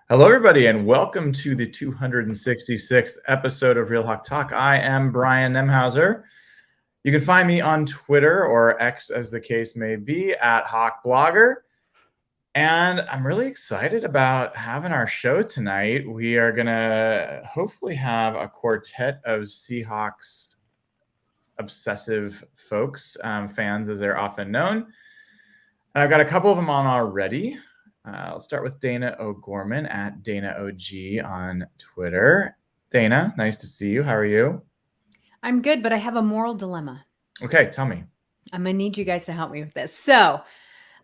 Hello, everybody, and welcome to the 266th episode of Real Hawk Talk. I am Brian Nemhauser. You can find me on Twitter, or X as the case may be, at Hawk Blogger. And I'm really excited about having our show tonight. We are going to hopefully have a quartet of Seahawks obsessive folks, fans as they're often known. And I've got a couple of them on already. I'll start with Dayna O'Gorman at Dayna OG on Twitter. Dayna, nice to see you. How are you? I'm good, but I have a moral dilemma. Okay, tell me. I'm going to need you guys to help me with this. So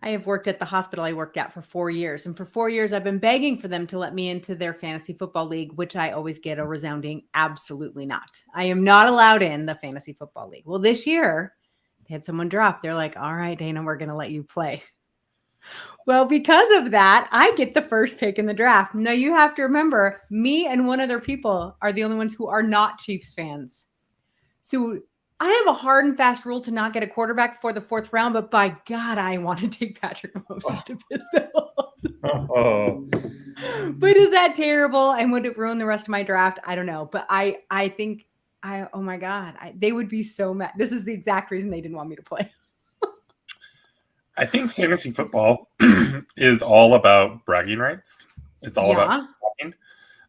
I have worked at the hospital I worked at for 4 years. And for 4 years, I've been begging for them to let me into their fantasy football league, which I always get a resounding absolutely not. I am not allowed in the fantasy football league. Well, this year, they had someone drop. They're like, all right, Dayna, we're going to let you play. Well, because of that, I get the first pick in the draft. Now, you have to remember, me and one other people are the only ones who are not Chiefs fans. So I have a hard and fast rule to not get a quarterback before the fourth round, but by God, I want to take Patrick Mahomes to piss them off. But is that terrible? And would it ruin the rest of my draft? I don't know. But I think, oh my God, they would be so mad. This is the exact reason they didn't want me to play. I think fantasy football is all about bragging rights. It's all about bragging.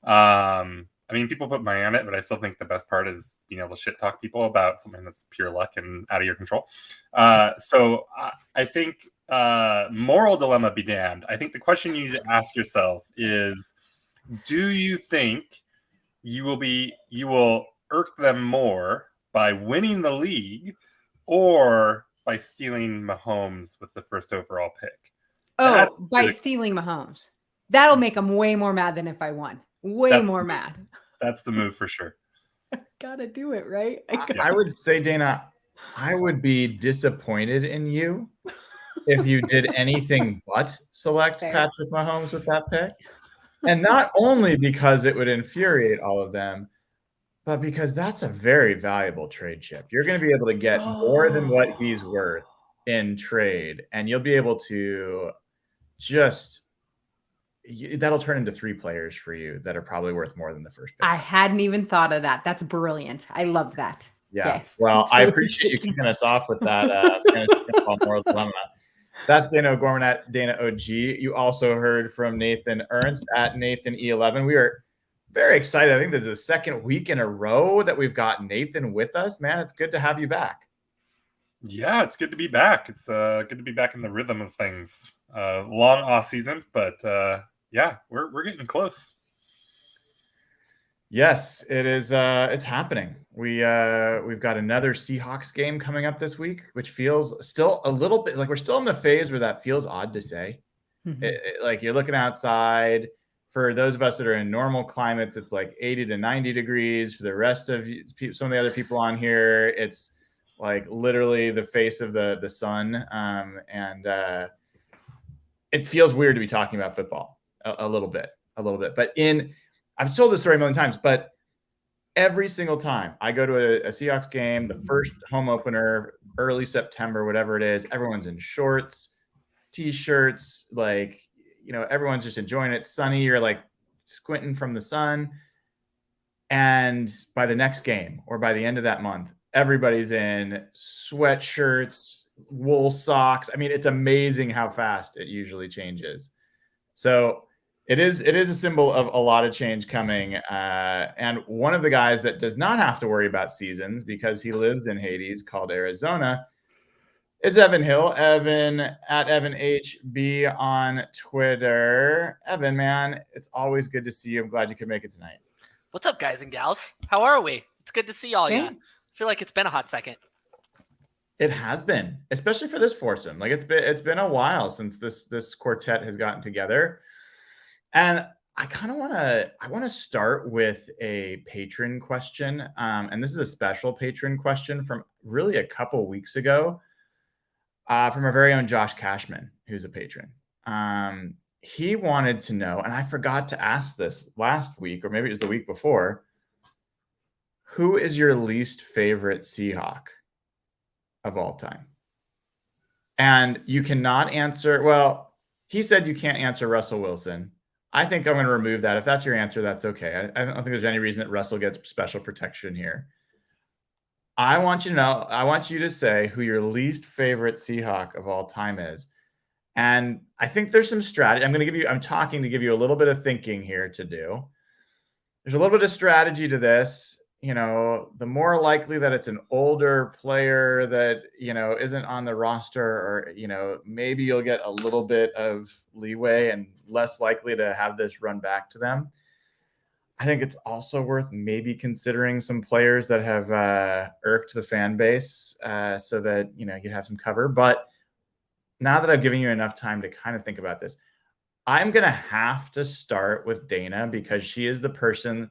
I mean, people put money on it, but I still think the best part is being able to shit talk people about something that's pure luck and out of your control. So I think moral dilemma be damned. I think the question you need to ask yourself is, do you think you will irk them more by winning the league or by stealing Mahomes with the first overall pick? By stealing Mahomes. That'll make them way more mad than if I won. Way more mad. That's the move for sure. Gotta do it, right? I would say, Dayna, I would be disappointed in you if you did anything but select Patrick Mahomes with that pick. And not only because it would infuriate all of them, but because that's a very valuable trade chip. You're going to be able to get more than what he's worth in trade, and you'll be able to that'll turn into 3 players for you that are probably worth more than the first pick. I hadn't even thought of that. That's brilliant. I love that. Yeah. Yes, well, I appreciate you kicking us off with that moral dilemma. That's Dayna O'Gorman at Dayna OG. You also heard from Nathan Ernst at Nathan E11. We are very excited. I think this is the second week in a row that we've got Nathan with us. Man, it's good to have you back. Yeah, it's good to be back. It's good to be back in the rhythm of things. Long off season, but yeah, we're getting close. Yes, it is. It's happening. We've got another Seahawks game coming up this week, which feels still a little bit like we're still in the phase where that feels odd to say. Mm-hmm. Like you're looking outside. For those of us that are in normal climates, it's like 80 to 90 degrees. For the rest of some of the other people on here, it's like literally the face of the sun. And it feels weird to be talking about football a little bit. But I've told this story a million times, but every single time I go to a Seahawks game, the first home opener, early September, whatever it is, everyone's in shorts, T-shirts, like, everyone's just enjoying it. Sunny, you're like squinting from the sun. And by the next game or by the end of that month, everybody's in sweatshirts, wool socks. I mean, it's amazing how fast it usually changes. So it is a symbol of a lot of change coming. And one of the guys that does not have to worry about seasons because he lives in Hades, called Arizona, is Evan Hill. Evan at Evan HB on Twitter. Evan, man, it's always good to see you. I'm glad you could make it tonight. What's up, guys and gals? How are we? It's good to see y'all again. I feel like it's been a hot second. It has been, especially for this foursome. Like it's been a while since this quartet has gotten together. And I kind of want to start with a patron question. And this is a special patron question from really a couple weeks ago. From our very own Josh Cashman, who's a patron. He wanted to know, and I forgot to ask this last week, or maybe it was the week before, who is your least favorite Seahawk of all time? And you cannot answer, well, he said you can't answer Russell Wilson. I think I'm going to remove that. If that's your answer, that's okay. I don't think there's any reason that Russell gets special protection here. I want you to say who your least favorite Seahawk of all time is. And I think there's some strategy. I'm talking to give you a little bit of thinking here to do. There's a little bit of strategy to this. The more likely that it's an older player that, isn't on the roster, or, maybe you'll get a little bit of leeway and less likely to have this run back to them. I think it's also worth maybe considering some players that have irked the fan base so that, you'd have some cover. But now that I've given you enough time to kind of think about this, I'm going to have to start with Dayna, because she is the person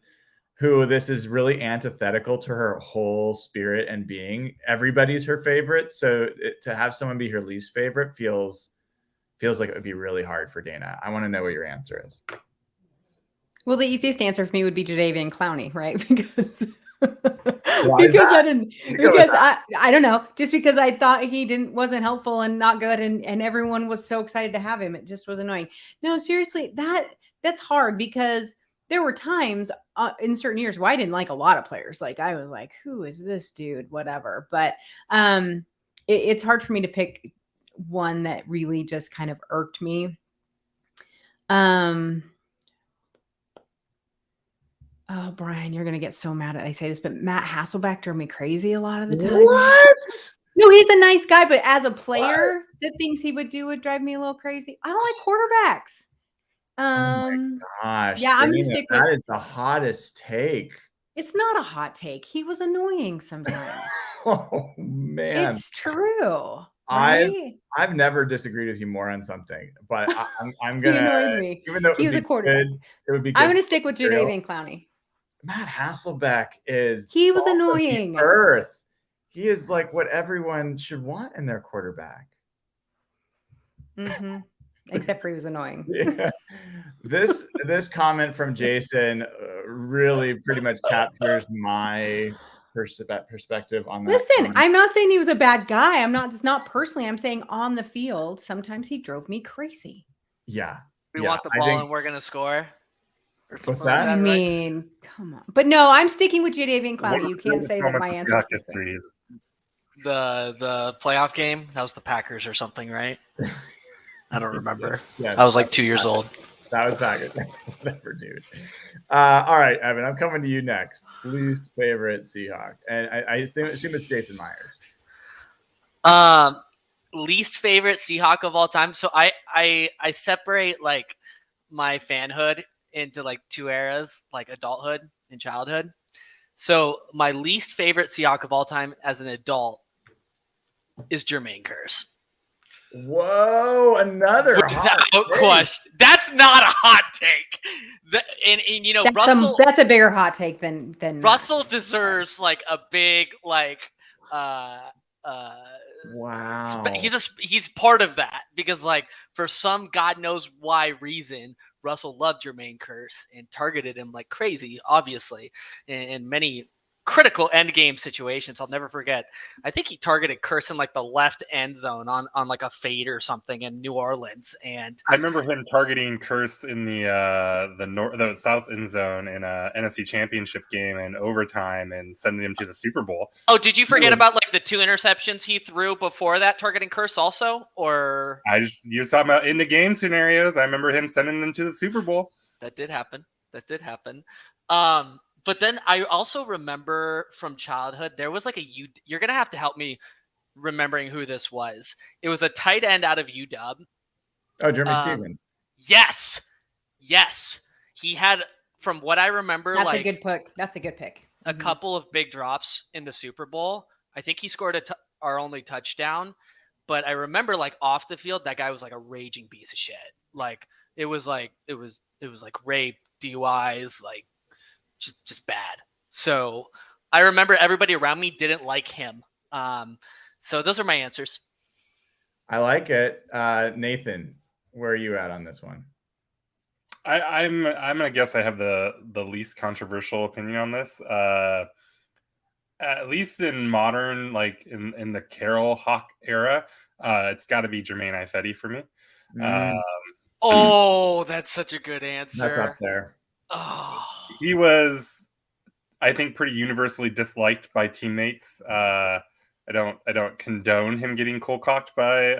who this is really antithetical to her whole spirit and being. Everybody's her favorite. So to have someone be her least favorite feels like it would be really hard for Dayna. I want to know what your answer is. Well, the easiest answer for me would be Jadeveon Clowney, right? Because I don't know, just because I thought he wasn't helpful and not good, and everyone was so excited to have him. It just was annoying. No, seriously, that's hard, because there were times in certain years where I didn't like a lot of players. Like, I was like, who is this dude? Whatever. But it's hard for me to pick one that really just kind of irked me. Oh, Brian, you're going to get so mad at I say this, but Matt Hasselbeck drove me crazy a lot of the time. What? No, he's a nice guy, but as a player, the things he would do would drive me a little crazy. I don't like quarterbacks. Oh my gosh. Yeah, I'm going to stick with that. Is the hottest take. It's not a hot take. He was annoying sometimes. Oh, man. It's true. Right? I've never disagreed with you more on something, but I'm going to. He annoyed me. Even though he was a quarterback. It would be good. I'm going to stick with Jadeveon Clowney. Matt Hasselbeck he was annoying. Earth. He is like what everyone should want in their quarterback. Mm-hmm. Except for he was annoying. Yeah. This comment from Jason really pretty much captures my perspective on that. Listen, I'm not saying he was a bad guy. It's not personally. I'm saying on the field, sometimes he drove me crazy. Yeah. We want the ball and we're going to score. What's that? I mean, come on. But no, I'm sticking with Jadeveon Clowney. You can't say that my answer is the playoff game. That was the Packers or something, right? I don't remember. Yeah, I was like 2 years old. That was Packers. Whatever, dude. All right, Evan, I'm coming to you next. Least favorite Seahawk, and I assume it's Jason Myers. Least favorite Seahawk of all time. So I separate like my fanhood into like two eras, like adulthood and childhood. So my least favorite Seahawk of all time as an adult is Jermaine Kearse. Whoa, another without question. That's not a hot take. And Russell. That's a bigger hot take than Russell deserves like a big like. Wow. He's part of that because like for some God knows why reason, Russell loved Jermaine Kearse and targeted him like crazy, obviously, in many critical end game situations. I'll never forget. I think he targeted Kearse in like the left end zone on like a fade or something in New Orleans. And I remember him targeting Kearse in the south end zone in a NFC Championship game in overtime and sending him to the Super Bowl. Oh, did you forget about like the 2 interceptions he threw before that targeting Kearse also? Or you was talking about in the game scenarios. I remember him sending them to the Super Bowl. That did happen. But then I also remember from childhood, there was like you're going to have to help me remembering who this was. It was a tight end out of UW. Oh, Jeremy Stevens. Yes. He had, from what I remember, That's a good pick. That's a good pick. A couple of big drops in the Super Bowl. I think he scored our only touchdown. But I remember like off the field, that guy was like a raging piece of shit. Like it was like rape, DUIs, like just bad. So I remember everybody around me didn't like him. So those are my answers. I like it. Nathan, where are you at on this one? I'm gonna guess I have the least controversial opinion on this. At least in modern, like in the Carroll Hawk era, it's got to be Jermaine Ifedi for me. Oh, that's such a good That's answer. up there. Oh. He was, I think, pretty universally disliked by teammates. I don't condone him getting cold-cocked by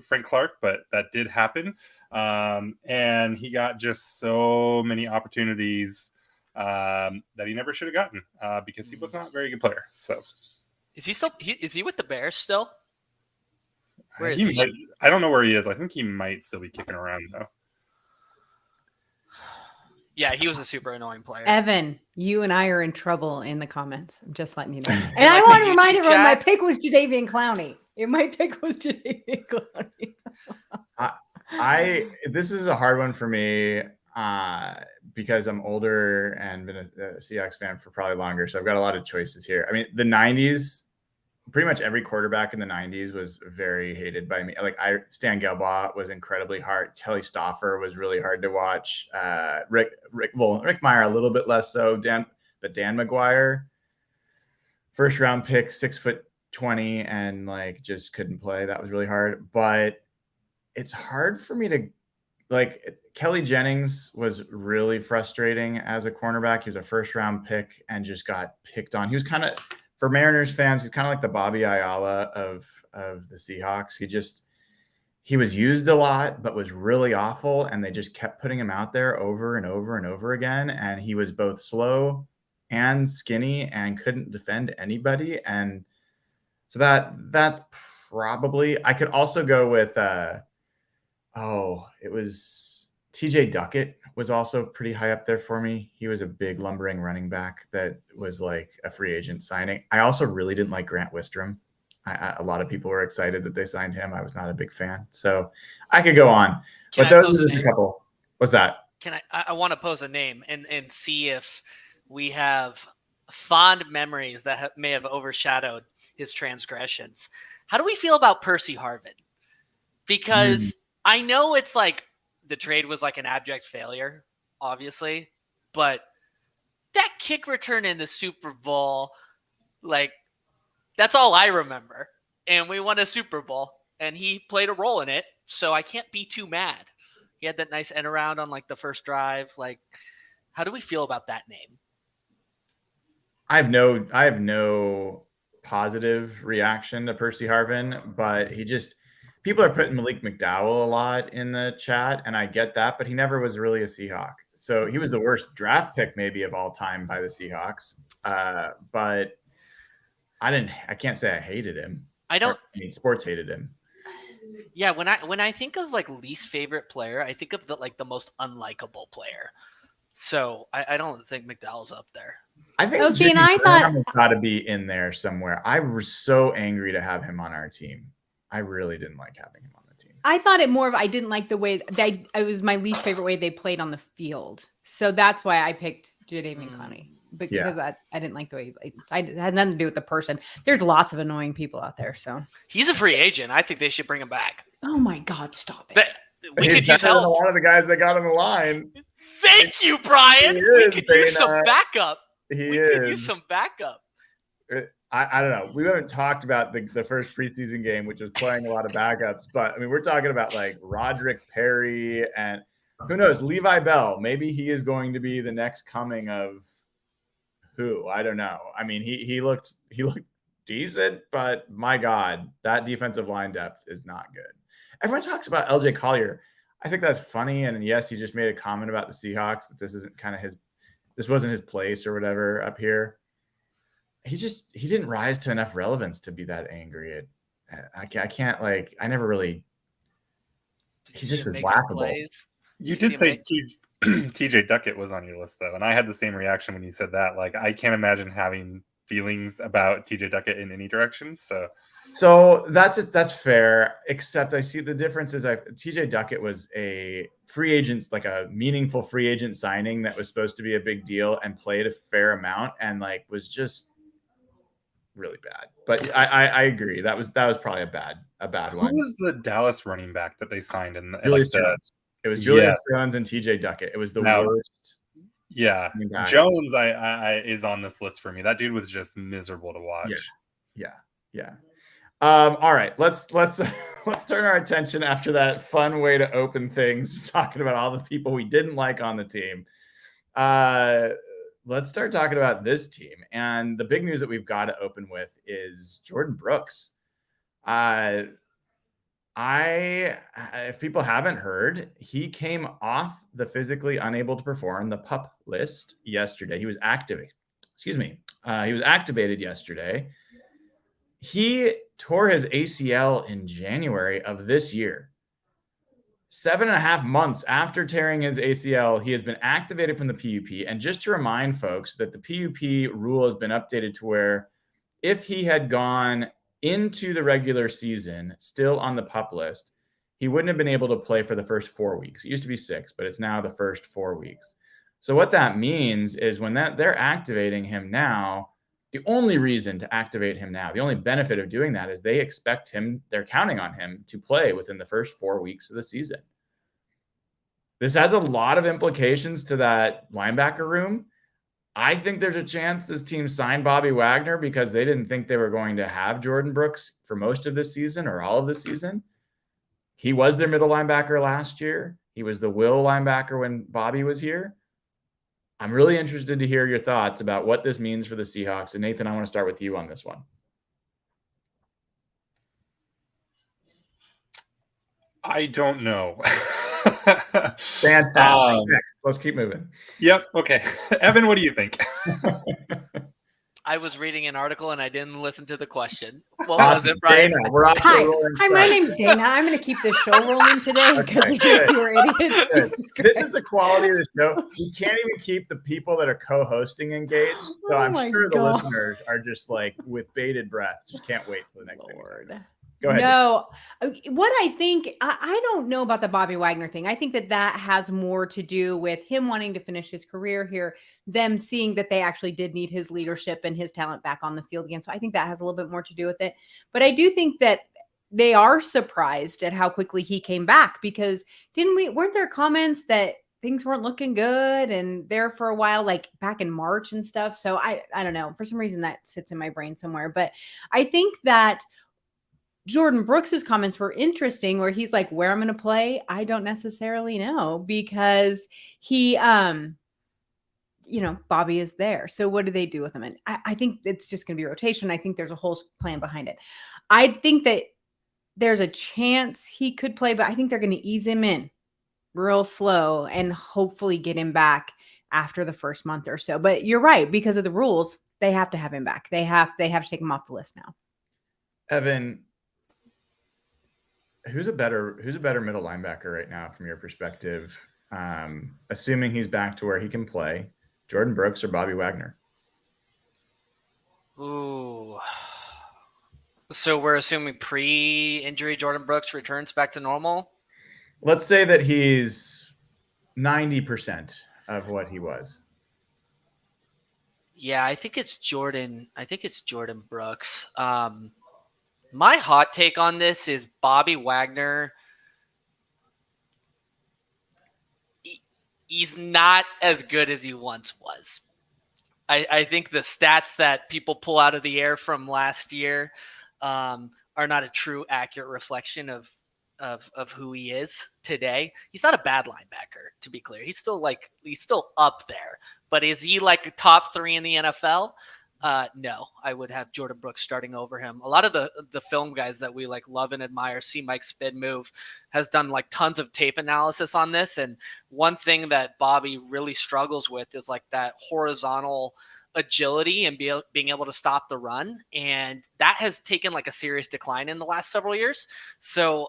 Frank Clark, but that did happen. And he got just so many opportunities that he never should have gotten because he was not a very good player. So Is he still? Is he with the Bears still? Where is he he? might, I don't know where he is. I think he might still be kicking around though. Yeah, he was a super annoying player. Evan, you and I are in trouble in the comments. I'm just letting you know. And like I the want to remind YouTube everyone my chat? pick was Jadeveon Clowney. My pick was Jadeveon Clowney. This is a hard one for me because I'm older and been a Seahawks fan for probably longer. So I've got a lot of choices here. I mean, the 90s, pretty much every quarterback in the 90s was very hated by me. Like Stan Gelbaugh was incredibly hard. Kelly Stauffer was really hard to watch. Rick Meyer a little bit less so. Dan McGuire, first round pick, 6'20", and like just couldn't play. That was really hard. But it's hard for me to like. Kelly Jennings was really frustrating as a cornerback. He was a first round pick and just got picked on. He was kind of, for Mariners fans, he's kind of like the Bobby Ayala of the Seahawks. He was used a lot, but was really awful. And they just kept putting him out there over and over and over again. And he was both slow and skinny and couldn't defend anybody. And so that's probably, I could also go with, it was TJ Duckett was also pretty high up there for me. He was a big lumbering running back that was like a free agent signing. I also really didn't like Grant Wistrom. A lot of people were excited that they signed him. I was not a big fan. So I could go on. But those are just a couple. What's that? I want to pose a name and see if we have fond memories that may have overshadowed his transgressions. How do we feel about Percy Harvin? Because I know it's like the trade was like an abject failure, obviously, but that kick return in the Super Bowl, like, that's all I remember. And we won a Super Bowl, and he played a role in it, so I can't be too mad. He had that nice end around on like the first drive. Like, how do we feel about that name? I have no positive reaction to Percy Harvin, but people are putting Malik McDowell a lot in the chat, and I get that, but he never was really a Seahawk. So he was the worst draft pick maybe of all time by the Seahawks. But I can't say I hated him. Sports hated him. Yeah, when I think of like least favorite player, I think of the most unlikable player. So I don't think McDowell's up there. I think I thought he's got to be in there somewhere. I was so angry to have him on our team. I really didn't like having him on the team. I thought it more of I didn't like the way it was my least favorite way they played on the field. So that's why I picked Jadeveon Clowney. Because I didn't like the way it had nothing to do with the person. There's lots of annoying people out there. So he's a free agent. I think they should bring him back. Oh my God, stop it. We could use help. A lot of the guys that got on the line. Thank you, Brian. We could use some backup. We could use some backup. I don't know. We haven't talked about the first preseason game, which was playing a lot of backups. But, I mean, we're talking about, like, Roderick Perry and who knows, Levi Bell. Maybe he is going to be the next coming of who? I don't know. I mean, he looked decent, but, my God, that defensive line depth is not good. Everyone talks about LJ Collier. I think that's funny. And, yes, he just made a comment about the Seahawks that this isn't kind of this wasn't his place or whatever up here. He didn't rise to enough relevance to be that angry. I can't like, I never really, he just was laughable. You did say TJ Duckett was on your list though. And I had the same reaction when you said that. Like, I can't imagine having feelings about TJ Duckett in any direction. So that's fair. Except I see the difference is TJ Duckett was a free agent, like a meaningful free agent signing that was supposed to be a big deal and played a fair amount and like was just really bad. But I agree. That was probably a bad one. Who was the Dallas running back that they signed in Julius Jones? It was Julius Jones and TJ Duckett. It was the worst. Yeah. Jones I is on this list for me. That dude was just miserable to watch. Yeah. All right, let's turn our attention after that fun way to open things, talking about all the people we didn't like on the team. Let's start talking about this team. And the big news that we've got to open with is Jordyn Brooks. If people haven't heard, he came off the physically unable to perform, the PUP list yesterday. He was activated. He was activated yesterday. He tore his ACL in January of this year. 7.5 months after tearing his ACL, he has been activated from the PUP. And just to remind folks that the PUP rule has been updated to where if he had gone into the regular season still on the PUP list, he wouldn't have been able to play for the first 4 weeks. It used to be 6, but it's now the first 4 weeks. So what that means is when they're activating him now, the only reason to activate him now, the only benefit of doing that is they expect him, they're counting on him to play within the first 4 weeks of the season. This has a lot of implications to that linebacker room. I think there's a chance this team signed Bobby Wagner because they didn't think they were going to have Jordyn Brooks for most of this season or all of this season. He was their middle linebacker last year. He was the will linebacker when Bobby was here. I'm really interested to hear your thoughts about what this means for the Seahawks. And Nathan, I want to start with you on this one. I don't know. Fantastic. Let's keep moving. Yep. Okay. Evan, what do you think? I was reading an article and I didn't listen to the question. What was it, Brian? Dayna, we're off to a rolling Hi, my name's Dayna. I'm going to keep this show rolling today because Okay, you two are idiots. This is the quality of the show. We can't even keep the people that are co-hosting engaged. So I'm sure the listeners are just like with bated breath. Just can't wait for the next thing. Go ahead. No, what I think, I don't know about the Bobby Wagner thing. I think that has more to do with him wanting to finish his career here, them seeing that they actually did need his leadership and his talent back on the field again. So I think that has a little bit more to do with it. But I do think that they are surprised at how quickly he came back because weren't there comments that things weren't looking good and there for a while, like back in March and stuff. So I don't know. For some reason that sits in my brain somewhere. But I think that Jordyn Brooks's comments were interesting where he's like, where I'm going to play, I don't necessarily know because he, Bobby is there. So what do they do with him? And I think it's just going to be rotation. I think there's a whole plan behind it. I think that there's a chance he could play, but I think they're going to ease him in real slow and hopefully get him back after the first month or so. But you're right. Because of the rules, they have to have him back. They have to take him off the list now. Evan, who's a better middle linebacker right now from your perspective? Assuming he's back to where he can play, Jordyn Brooks or Bobby Wagner? Ooh. So we're assuming pre-injury Jordyn Brooks returns back to normal? Let's say that he's 90% of what he was. Yeah, I think it's Jordyn Brooks. My hot take on this is Bobby Wagner. He's not as good as he once was. I think the stats that people pull out of the air from last year are not a true, accurate reflection of who he is today. He's not a bad linebacker, to be clear. He's still up there. But is he like a top 3 in the NFL? No, I would have Jordyn Brooks starting over him. A lot of the film guys that we like love and admire, see Mike Spin move, has done like tons of tape analysis on this. And one thing that Bobby really struggles with is like that horizontal agility and being able to stop the run. And that has taken like a serious decline in the last several years. So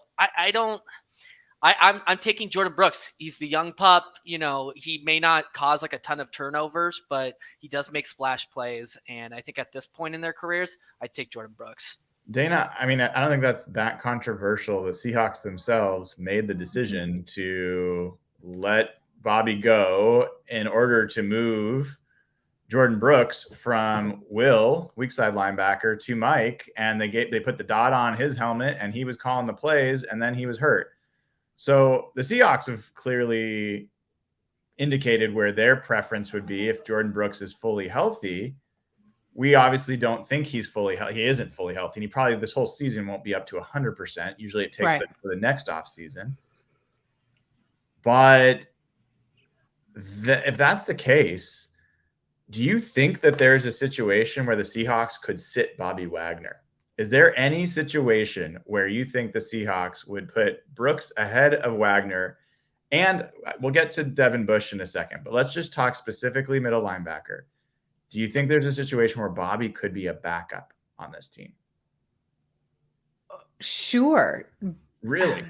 I'm taking Jordyn Brooks. He's the young pup. He may not cause like a ton of turnovers, but he does make splash plays. And I think at this point in their careers, I'd take Jordyn Brooks. Dayna, I mean, I don't think that's that controversial. The Seahawks themselves made the decision to let Bobby go in order to move Jordyn Brooks from Will, weak side linebacker, to Mike. And they put the dot on his helmet and he was calling the plays and then he was hurt. So the Seahawks have clearly indicated where their preference would be if Jordyn Brooks is fully healthy. we obviously don't think he's fully healthy. He isn't fully healthy. And he probably this whole season won't be up to 100%. Usually it takes them for the next off season. But if that's the case, do you think that there's a situation where the Seahawks could sit Bobby Wagner? Is there any situation where you think the Seahawks would put Brooks ahead of Wagner? And we'll get to Devin Bush in a second, but let's just talk specifically middle linebacker. Do you think there's a situation where Bobby could be a backup on this team? Sure. Really?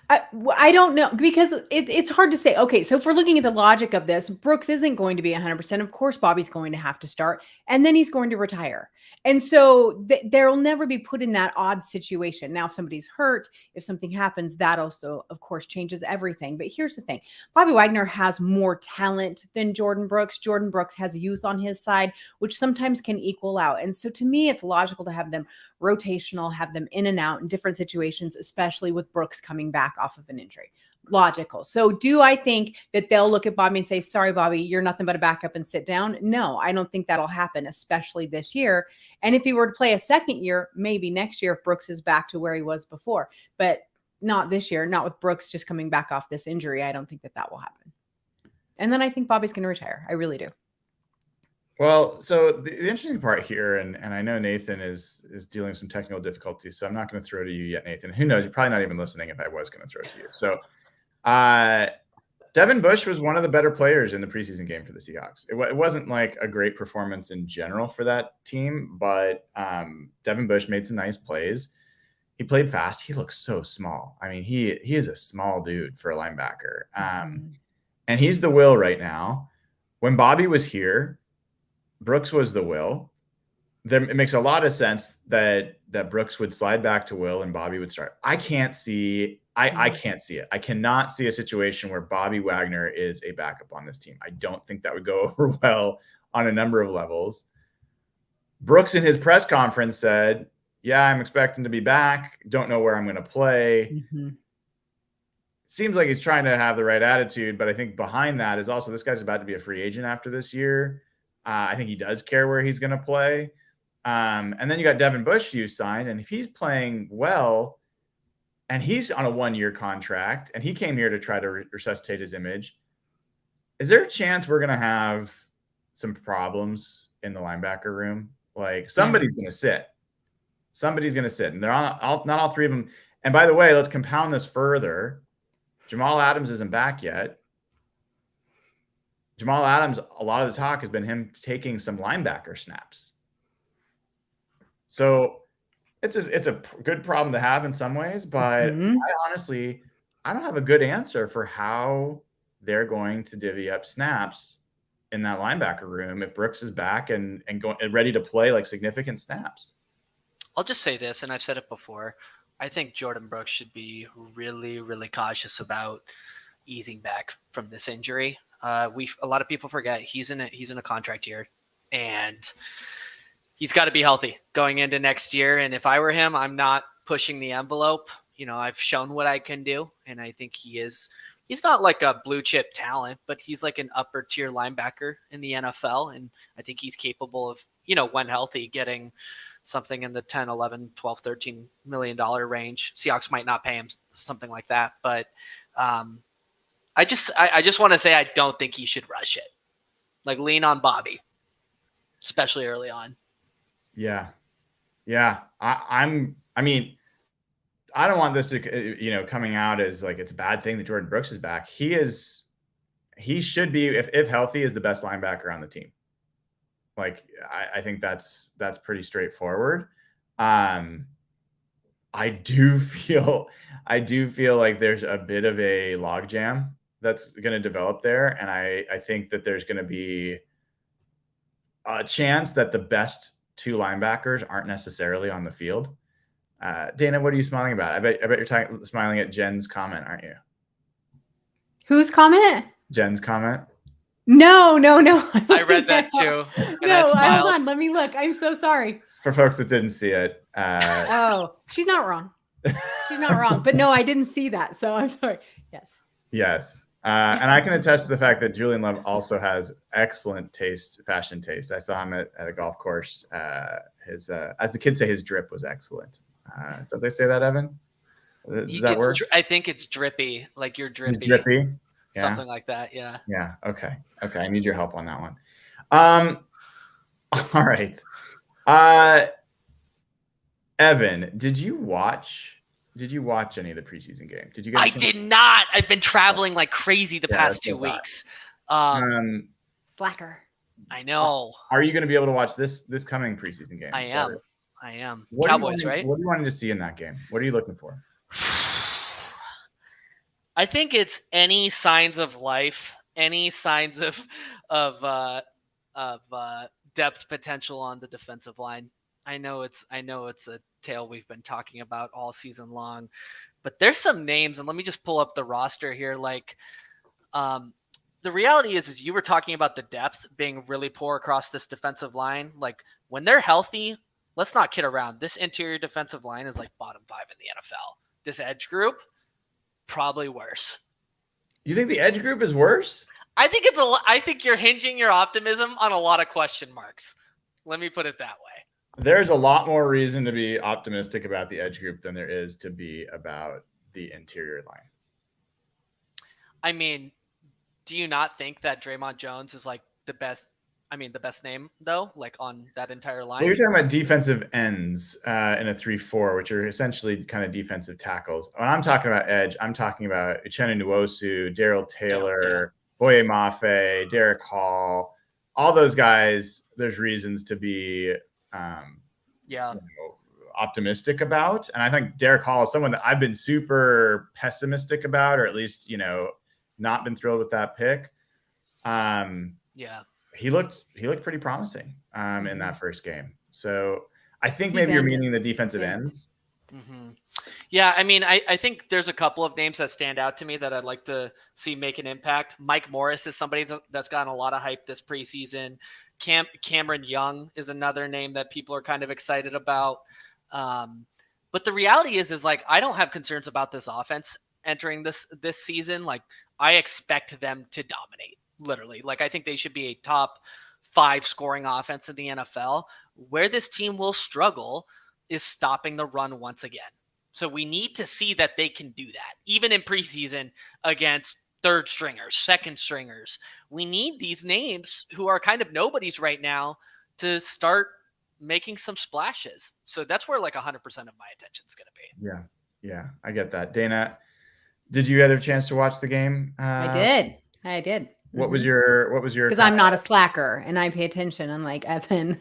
I don't know, because it's hard to say. Okay, so if we're looking at the logic of this, Brooks isn't going to be 100%. Of course, Bobby's going to have to start, and then he's going to retire. And so they'll never be put in that odd situation. Now, if somebody's hurt, if something happens, that also, of course, changes everything. But here's the thing. Bobby Wagner has more talent than Jordyn Brooks. Jordyn Brooks has youth on his side, which sometimes can equal out. And so to me, it's logical to have them rotational, have them in and out in different situations, especially with Brooks coming back off of an injury. Logical. So do I think that they'll look at Bobby and say, sorry, Bobby, you're nothing but a backup and sit down? No, I don't think that'll happen, especially this year. And if he were to play a second year, maybe next year if Brooks is back to where he was before, but not this year, not with Brooks just coming back off this injury. I don't think that will happen. And then I think Bobby's going to retire. I really do. Well, so the interesting part here, and I know Nathan is dealing with some technical difficulties, so I'm not going to throw to you yet, Nathan. Who knows? You're probably not even listening if I was going to throw to you. So Devin Bush was one of the better players in the preseason game for the Seahawks. It wasn't like a great performance in general for that team, but Devin Bush made some nice plays. He played fast. He looks so small. I mean, he is a small dude for a linebacker. And he's the will right now. When Bobby was here, Brooks was the will. It makes a lot of sense that Brooks would slide back to Will and Bobby would start. I can't see it. I cannot see a situation where Bobby Wagner is a backup on this team. I don't think that would go over well on a number of levels. Brooks in his press conference said, yeah, I'm expecting to be back. Don't know where I'm going to play. Seems like he's trying to have the right attitude, but I think behind that is also this guy's about to be a free agent after this year. I think he does care where he's going to play. And then you got Devin Bush you signed, and if he's playing well and he's on a 1-year contract and he came here to try to resuscitate his image, is there a chance we're going to have some problems in the linebacker room? Like somebody's going to sit. Somebody's going to sit. And they're not all three of them. And by the way, let's compound this further. Jamal Adams isn't back yet. Jamal Adams, a lot of the talk has been him taking some linebacker snaps. So it's a good problem to have in some ways, but I don't have a good answer for how they're going to divvy up snaps in that linebacker room if Brooks is back and ready to play like significant snaps. I'll just say this, and I've said it before. I think Jordyn Brooks should be really, really cautious about easing back from this injury. A lot of people forget he's in a contract year, and he's got to be healthy going into next year. And if I were him, I'm not pushing the envelope. You know, I've shown what I can do, and I think he's not like a blue chip talent, but he's like an upper tier linebacker in the NFL. And I think he's capable of, you know, when healthy, getting something in the 10, 11, 12, $13 million range. Seahawks might not pay him something like that, but I just want to say I don't think he should rush it. Like lean on Bobby, especially early on. Yeah. I mean, I don't want this to, coming out as like it's a bad thing that Jordyn Brooks is back. He should be, if healthy, is the best linebacker on the team. Like, I think that's pretty straightforward. I do feel like there's a bit of a logjam that's going to develop there. And I think that there's going to be a chance that the best two linebackers aren't necessarily on the field. Dayna, what are you smiling about? I bet you're smiling at Jen's comment, aren't you? Whose comment? Jen's comment. No. I read that too. No, hold on. Let me look. I'm so sorry. For folks that didn't see it. She's not wrong. She's not wrong. But no, I didn't see that. So I'm sorry. Yes. And I can attest to the fact that Julian Love also has excellent fashion taste. I saw him at a golf course. His, as the kids say, his drip was excellent. Don't they say that, Evan? Does that work? I think it's drippy, like you're drippy. He's drippy. Yeah. Something like that. Yeah. Yeah. Okay. I need your help on that one. All right. Evan, did you watch any of the preseason game? Did you? I did not. I've been traveling like crazy the past 2 weeks. Slacker. I know. Are you going to be able to watch this coming preseason game? I am. What Cowboys, right? What are you wanting to see in that game? What are you looking for? I think it's any signs of life, any signs of depth potential on the defensive line. I know it's a tale we've been talking about all season long, but there's some names, and let me just pull up the roster here. Like, the reality is you were talking about the depth being really poor across this defensive line. Like, when they're healthy, let's not kid around. This interior defensive line is like bottom 5 in the NFL. This edge group, probably worse. You think the edge group is worse? I think you're hinging your optimism on a lot of question marks. Let me put it that way. There's a lot more reason to be optimistic about the edge group than there is to be about the interior line. I mean, do you not think that Draymond Jones is like the best name though, like on that entire line? Well, you're talking about defensive ends in a 3-4, which are essentially kind of defensive tackles. When I'm talking about edge, I'm talking about Uchenna Nwosu, Darrell Taylor, Boye Mafe, Derek Hall, all those guys. There's reasons to be optimistic about. And I think Derek Hall is someone that I've been super pessimistic about, or at least, not been thrilled with that pick. He looked pretty promising in that first game. So I think maybe you're meaning the defensive ends. Mm-hmm. Yeah, I mean, I think there's a couple of names that stand out to me that I'd like to see make an impact. Mike Morris is somebody that's gotten a lot of hype this preseason. Cameron Young is another name that people are kind of excited about. But the reality is like, I don't have concerns about this offense entering this season. Like, I expect them to dominate, literally. Like, I think they should be a top 5 scoring offense in the NFL. Where this team will struggle is stopping the run once again. So we need to see that they can do that, even in preseason against third stringers, second stringers. We need these names who are kind of nobodies right now to start making some splashes. So that's where like 100% of my attention is going to be. Yeah, I get that. Dayna, did you have a chance to watch the game? I did. What was your? Because I'm not a slacker and I pay attention. Unlike Evan,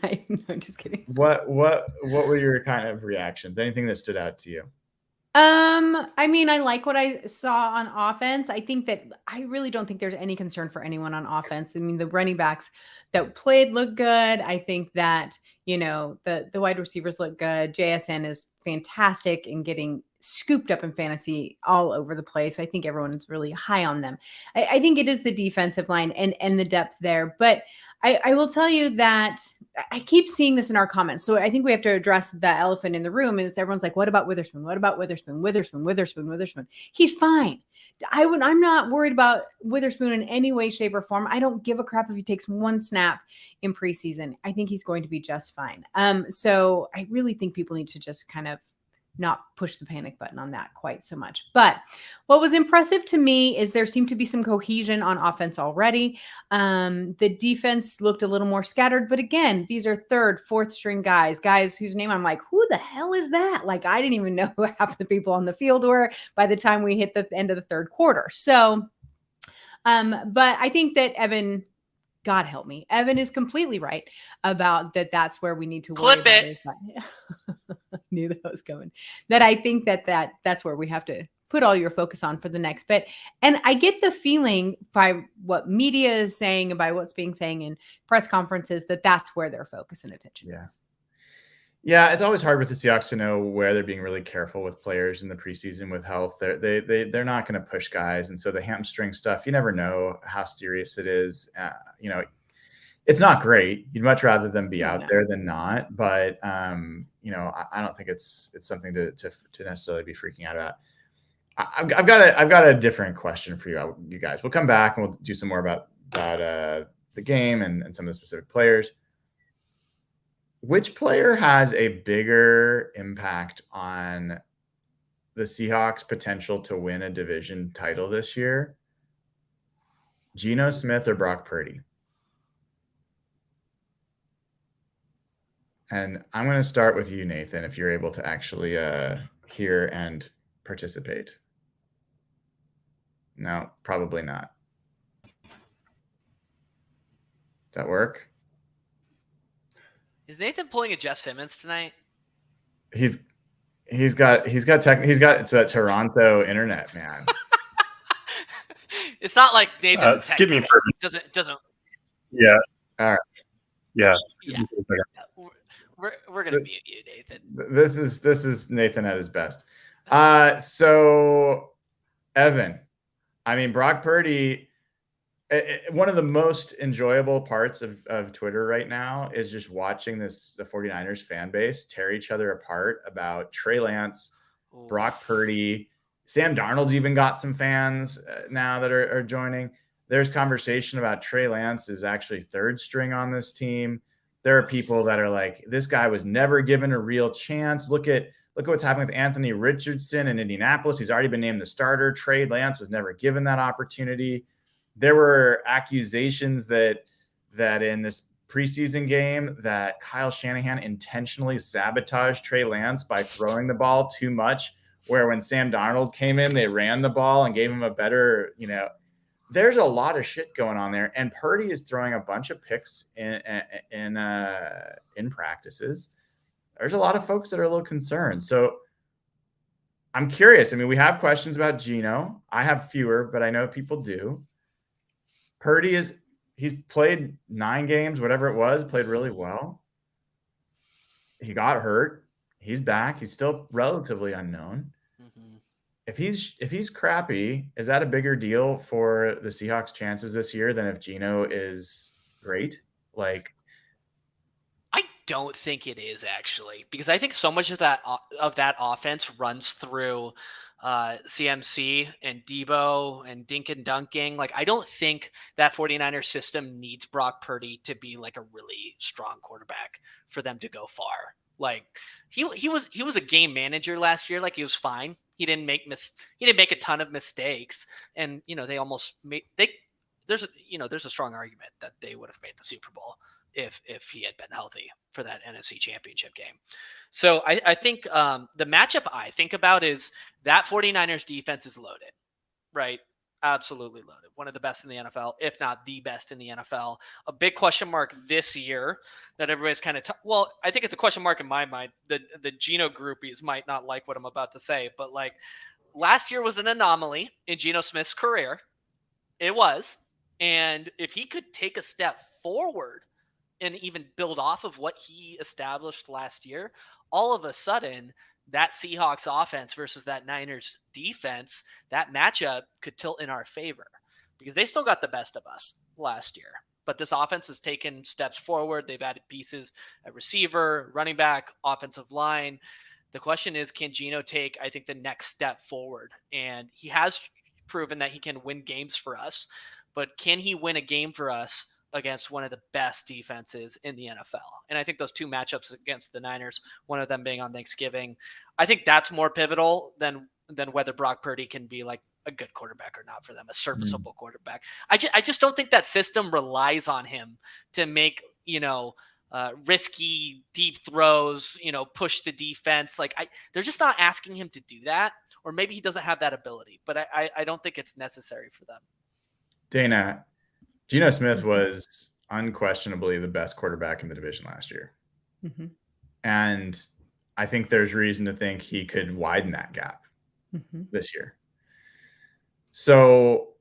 I'm just kidding. What were your kind of reactions? Anything that stood out to you? I mean, I like what I saw on offense. I think that I really don't think there's any concern for anyone on offense. I mean, the running backs that played look good. I think that, the wide receivers look good. JSN is fantastic in getting scooped up in fantasy all over the place. I think everyone is really high on them. I think it is the defensive line and the depth there. But I will tell you that I keep seeing this in our comments. So I think we have to address the elephant in the room. And it's everyone's like, what about Witherspoon? What about Witherspoon? Witherspoon. He's fine. I'm not worried about Witherspoon in any way, shape, or form. I don't give a crap if he takes one snap in preseason. I think he's going to be just fine. So I really think people need to just kind of not push the panic button on that quite so much. But what was impressive to me is there seemed to be some cohesion on offense already. The defense looked a little more scattered, but again, these are third, fourth string guys whose name I'm like, who the hell is that? Like, I didn't even know who half the people on the field were by the time we hit the end of the third quarter. So, but I think that Evan, God help me, Evan is completely right about that. That's where we need to clip it. Knew that was coming. That I think that's where we have to put all your focus on for the next bit. And I get the feeling by what media is saying and by what's being saying in press conferences that that's where their focus and attention is. Yeah, it's always hard with the Seahawks to know where they're being really careful with players in the preseason with health. They're not going to push guys, and so the hamstring stuff, you never know how serious it is. It's not great. You'd much rather them be out there than not. But I don't think it's something to necessarily be freaking out about. I've got a different question for you guys. We'll come back and we'll do some more about the game and some of the specific players. Which player has a bigger impact on the Seahawks' potential to win a division title this year? Geno Smith or Brock Purdy? And I'm going to start with you, Nathan, if you're able to actually hear and participate. No, probably not. Does that work? Is Nathan pulling a Jeff Simmons tonight? He's got it's that Toronto internet, man. It's not like Nathan's skip me for doesn't. Yeah. All right. Yeah. Yeah. We're gonna mute you, Nathan. This is Nathan at his best. So Evan, I mean, Brock Purdy, one of the most enjoyable parts of Twitter right now is just watching the 49ers fan base tear each other apart about Trey Lance, Brock Purdy. Sam Darnold's even got some fans now that are joining. There's conversation about Trey Lance is actually third string on this team. There are people that are like, this guy was never given a real chance. Look at what's happening with Anthony Richardson in Indianapolis. He's already been named the starter. Trey Lance was never given that opportunity. There were accusations that in this preseason game that Kyle Shanahan intentionally sabotaged Trey Lance by throwing the ball too much, where when Sam Darnold came in, they ran the ball and gave him a better, there's a lot of shit going on there. And Purdy is throwing a bunch of picks in practices. There's a lot of folks that are a little concerned. So I'm curious. I mean, we have questions about Geno. I have fewer, but I know people do. Purdy he's played 9 games, whatever it was, played really well. He got hurt. He's back. He's still relatively unknown. Mm-hmm. If he's crappy, is that a bigger deal for the Seahawks' chances this year than if Geno is great? Like, I don't think it is, actually, because I think so much of that offense runs through CMC and Debo and dink and dunking. Like, I don't think that 49ers system needs Brock Purdy to be like a really strong quarterback for them to go far. Like, he was a game manager last year. Like, he was fine. He didn't make a ton of mistakes, and they almost made there's a strong argument that they would have made the Super Bowl if he had been healthy for that NFC Championship game. So I think the matchup I think about is that 49ers defense is loaded, right? Absolutely loaded. One of the best in the NFL, if not the best in the NFL. A big question mark this year that everybody's kind of I think it's a question mark in my mind. The Geno groupies might not like what I'm about to say, but like last year was an anomaly in Geno Smith's career. It was. And if he could take a step forward and even build off of what he established last year, all of a sudden that Seahawks offense versus that Niners defense, that matchup could tilt in our favor because they still got the best of us last year. But this offense has taken steps forward. They've added pieces at receiver, running back, offensive line. The question is, can Geno take, I think, the next step forward? And he has proven that he can win games for us, but can he win a game for us against one of the best defenses in the NFL? And I think those two matchups against the Niners, one of them being on Thanksgiving, I think that's more pivotal than whether Brock Purdy can be like a good quarterback or not for them, a serviceable quarterback. I just don't think that system relies on him to make, risky deep throws, push the defense. Like they're just not asking him to do that, or maybe he doesn't have that ability, but I don't think it's necessary for them. Dayna, Geno Smith was unquestionably the best quarterback in the division last year. Mm-hmm. And I think there's reason to think he could widen that gap this year. So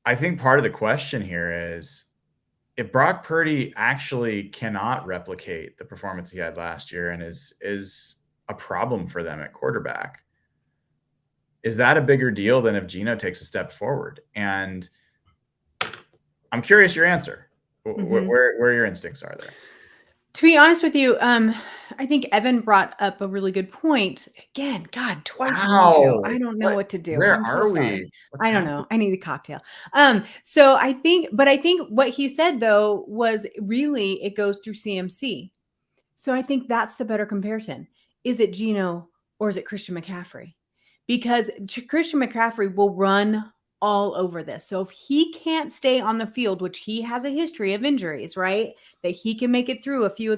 I think part of the question here is if Brock Purdy actually cannot replicate the performance he had last year and is a problem for them at quarterback, is that a bigger deal than if Geno takes a step forward? And I'm curious your answer, where your instincts are there. To be honest with you, I think Evan brought up a really good point. Again, God, twice in one show. I don't know what to do. Where I'm so are sorry. we? What's I don't happening? know. I need a cocktail. So I think what he said though was really it goes through CMC. So I think that's the better comparison. Is it Geno or is it Christian McCaffrey? Because Christian McCaffrey will run all over this. So if he can't stay on the field, which he has a history of injuries, right? That he can make it through a few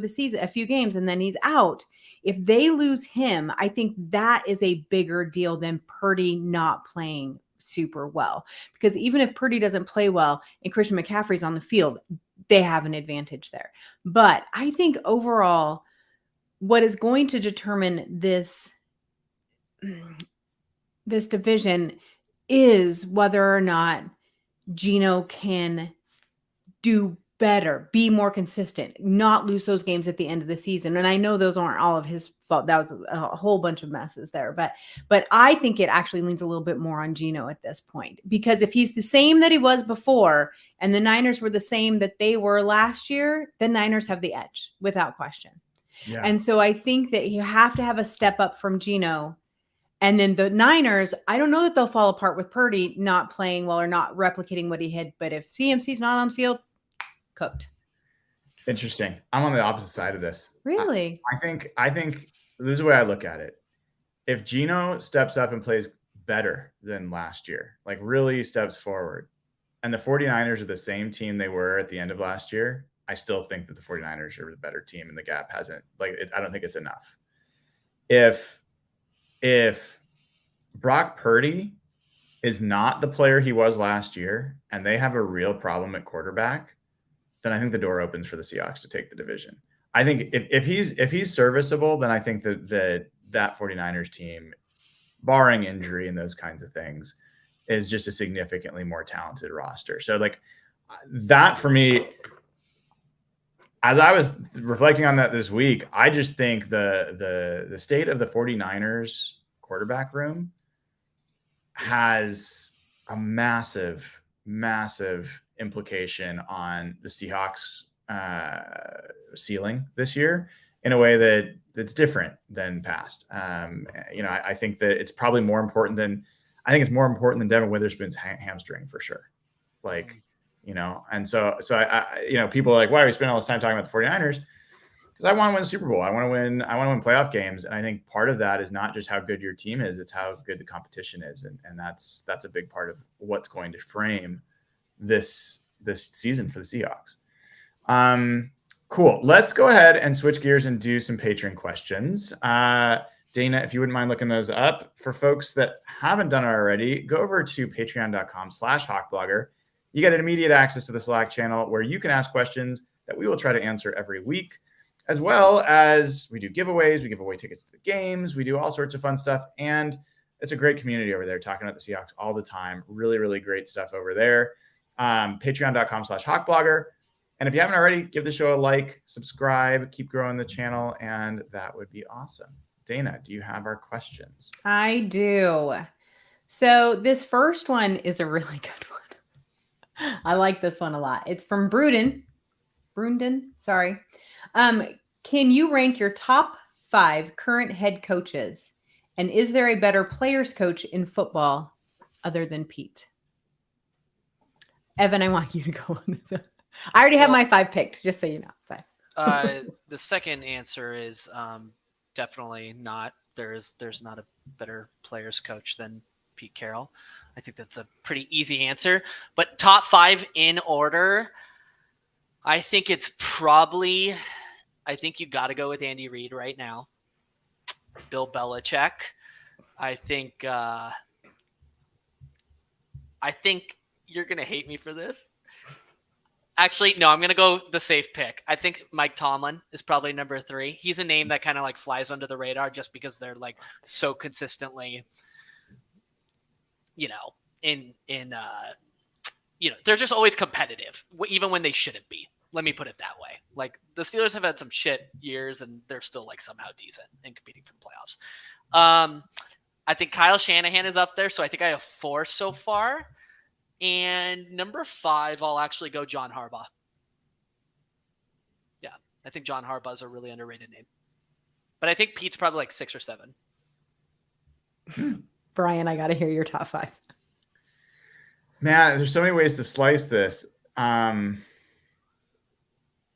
games, and then he's out. If they lose him, I think that is a bigger deal than Purdy not playing super well. Because even if Purdy doesn't play well and Christian McCaffrey's on the field, they have an advantage there. But I think overall, what is going to determine this division is whether or not Geno can do better, be more consistent, not lose those games at the end of the season. And I know those aren't all of his fault. That was a whole bunch of messes there. But I think it actually leans a little bit more on Geno at this point, because if he's the same that he was before and the Niners were the same that they were last year, the Niners have the edge without question. Yeah. And so I think that you have to have a step up from Geno. And then the Niners, I don't know that they'll fall apart with Purdy not playing well or not replicating what he had. But if CMC's not on the field, cooked. Interesting. I'm on the opposite side of this. Really? I think this is the way I look at it. If Geno steps up and plays better than last year, like really steps forward, and the 49ers are the same team they were at the end of last year, I still think that the 49ers are the better team and the gap hasn't, I don't think it's enough. If Brock Purdy is not the player he was last year and they have a real problem at quarterback, then I think the door opens for the Seahawks to take the division. I think if he's serviceable, then I think that 49ers team, barring injury and those kinds of things, is just a significantly more talented roster. So like that for me, as I was reflecting on that this week, I just think the state of the 49ers quarterback room has a massive, massive implication on the Seahawks ceiling this year in a way that's different than past. I think that it's probably more important than Devin Witherspoon's hamstring for sure. And so I people are like, why are we spending all this time talking about the 49ers? Because I want to win the Super Bowl. I want to win playoff games. And I think part of that is not just how good your team is, it's how good the competition is. And that's a big part of what's going to frame this season for the Seahawks. Cool. Let's go ahead and switch gears and do some Patreon questions. Dayna, if you wouldn't mind looking those up. For folks that haven't done it already, go over to patreon.com/hawkblogger. You get immediate access to the Slack channel where you can ask questions that we will try to answer every week, as well as we do giveaways. We give away tickets to the games. We do all sorts of fun stuff. And it's a great community over there talking about the Seahawks all the time. Really, really great stuff over there. Patreon.com/hawkblogger. And if you haven't already, give the show a like, subscribe, keep growing the channel, and that would be awesome. Dayna, do you have our questions? I do. So this first one is a really good one. I like this one a lot. It's from Brunden. Sorry. Can you rank your top 5 current head coaches? And is there a better players coach in football other than Pete? Evan, I want you to go on this. I already have my 5 picked, just so you know. The second answer is definitely not. There's not a better players coach than Pete Carroll. I think that's a pretty easy answer. But top 5 in order, I think it's probably, I think you got to go with Andy Reid right now. Bill Belichick. I think you're going to hate me for this. Actually, no, I'm going to go the safe pick. I think Mike Tomlin is probably number 3. He's a name that kind of like flies under the radar just because they're like so consistently, they're just always competitive, even when they shouldn't be. Let me put it that way. Like the Steelers have had some shit years and they're still like somehow decent and competing for the playoffs. I think Kyle Shanahan is up there. So I think I have 4 so far. And number 5, I'll actually go John Harbaugh. Yeah, I think John Harbaugh's a really underrated name. But I think Pete's probably like 6 or 7. Brian, I got to hear your top 5. Man, there's so many ways to slice this. All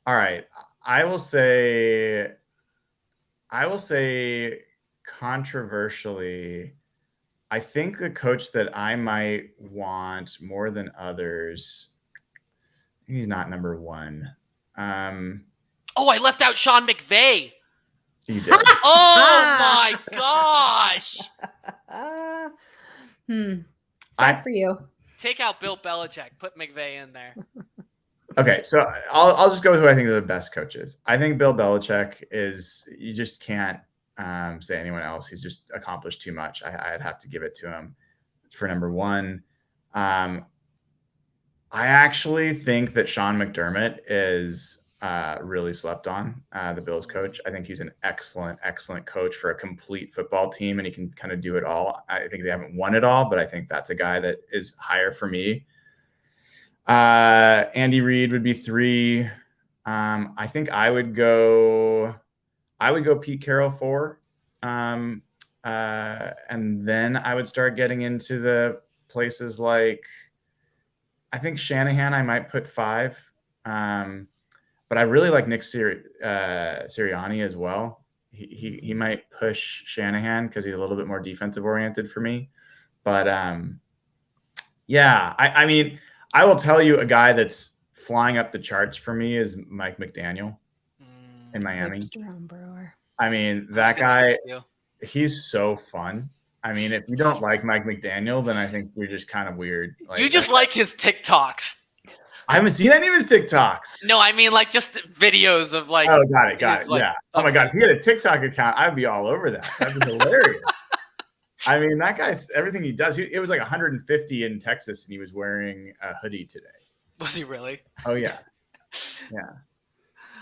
right. I will say controversially, I think the coach that I might want more than others, he's not number 1. Oh, I left out Sean McVay. You did. Oh my gosh. Sad for you. Take out Bill Belichick. Put McVay in there. Okay, so I'll just go with who I think are the best coaches. I think Bill Belichick is, you just can't say anyone else. He's just accomplished too much. I'd have to give it to him for number 1. I actually think that Sean McDermott is really slept on, the Bills coach. I think he's an excellent coach for a complete football team, and he can kind of do it all. I think they haven't won it all, but I think that's a guy that is higher for me. Andy Reid would be 3. I think I would go Pete Carroll 4. And then I would start getting into the places like, I think Shanahan I might put 5. But I really like Nick Sirianni as well. He might push Shanahan because he's a little bit more defensive oriented for me. But yeah, I mean, I will tell you, a guy that's flying up the charts for me is Mike McDaniel in Miami. I mean, that guy, he's so fun. I mean, if you don't like Mike McDaniel, then I think you're just kind of weird. Like, you just like his TikToks. I haven't seen any of his TikToks. No, I mean like just videos of like. Oh, got it. Like, yeah. Oh my God, if he had a TikTok account, I'd be all over that. That'd be hilarious. I mean, that guy's everything he does. It was like 150 in Texas, and he was wearing a hoodie today. Was he really? Oh yeah, yeah.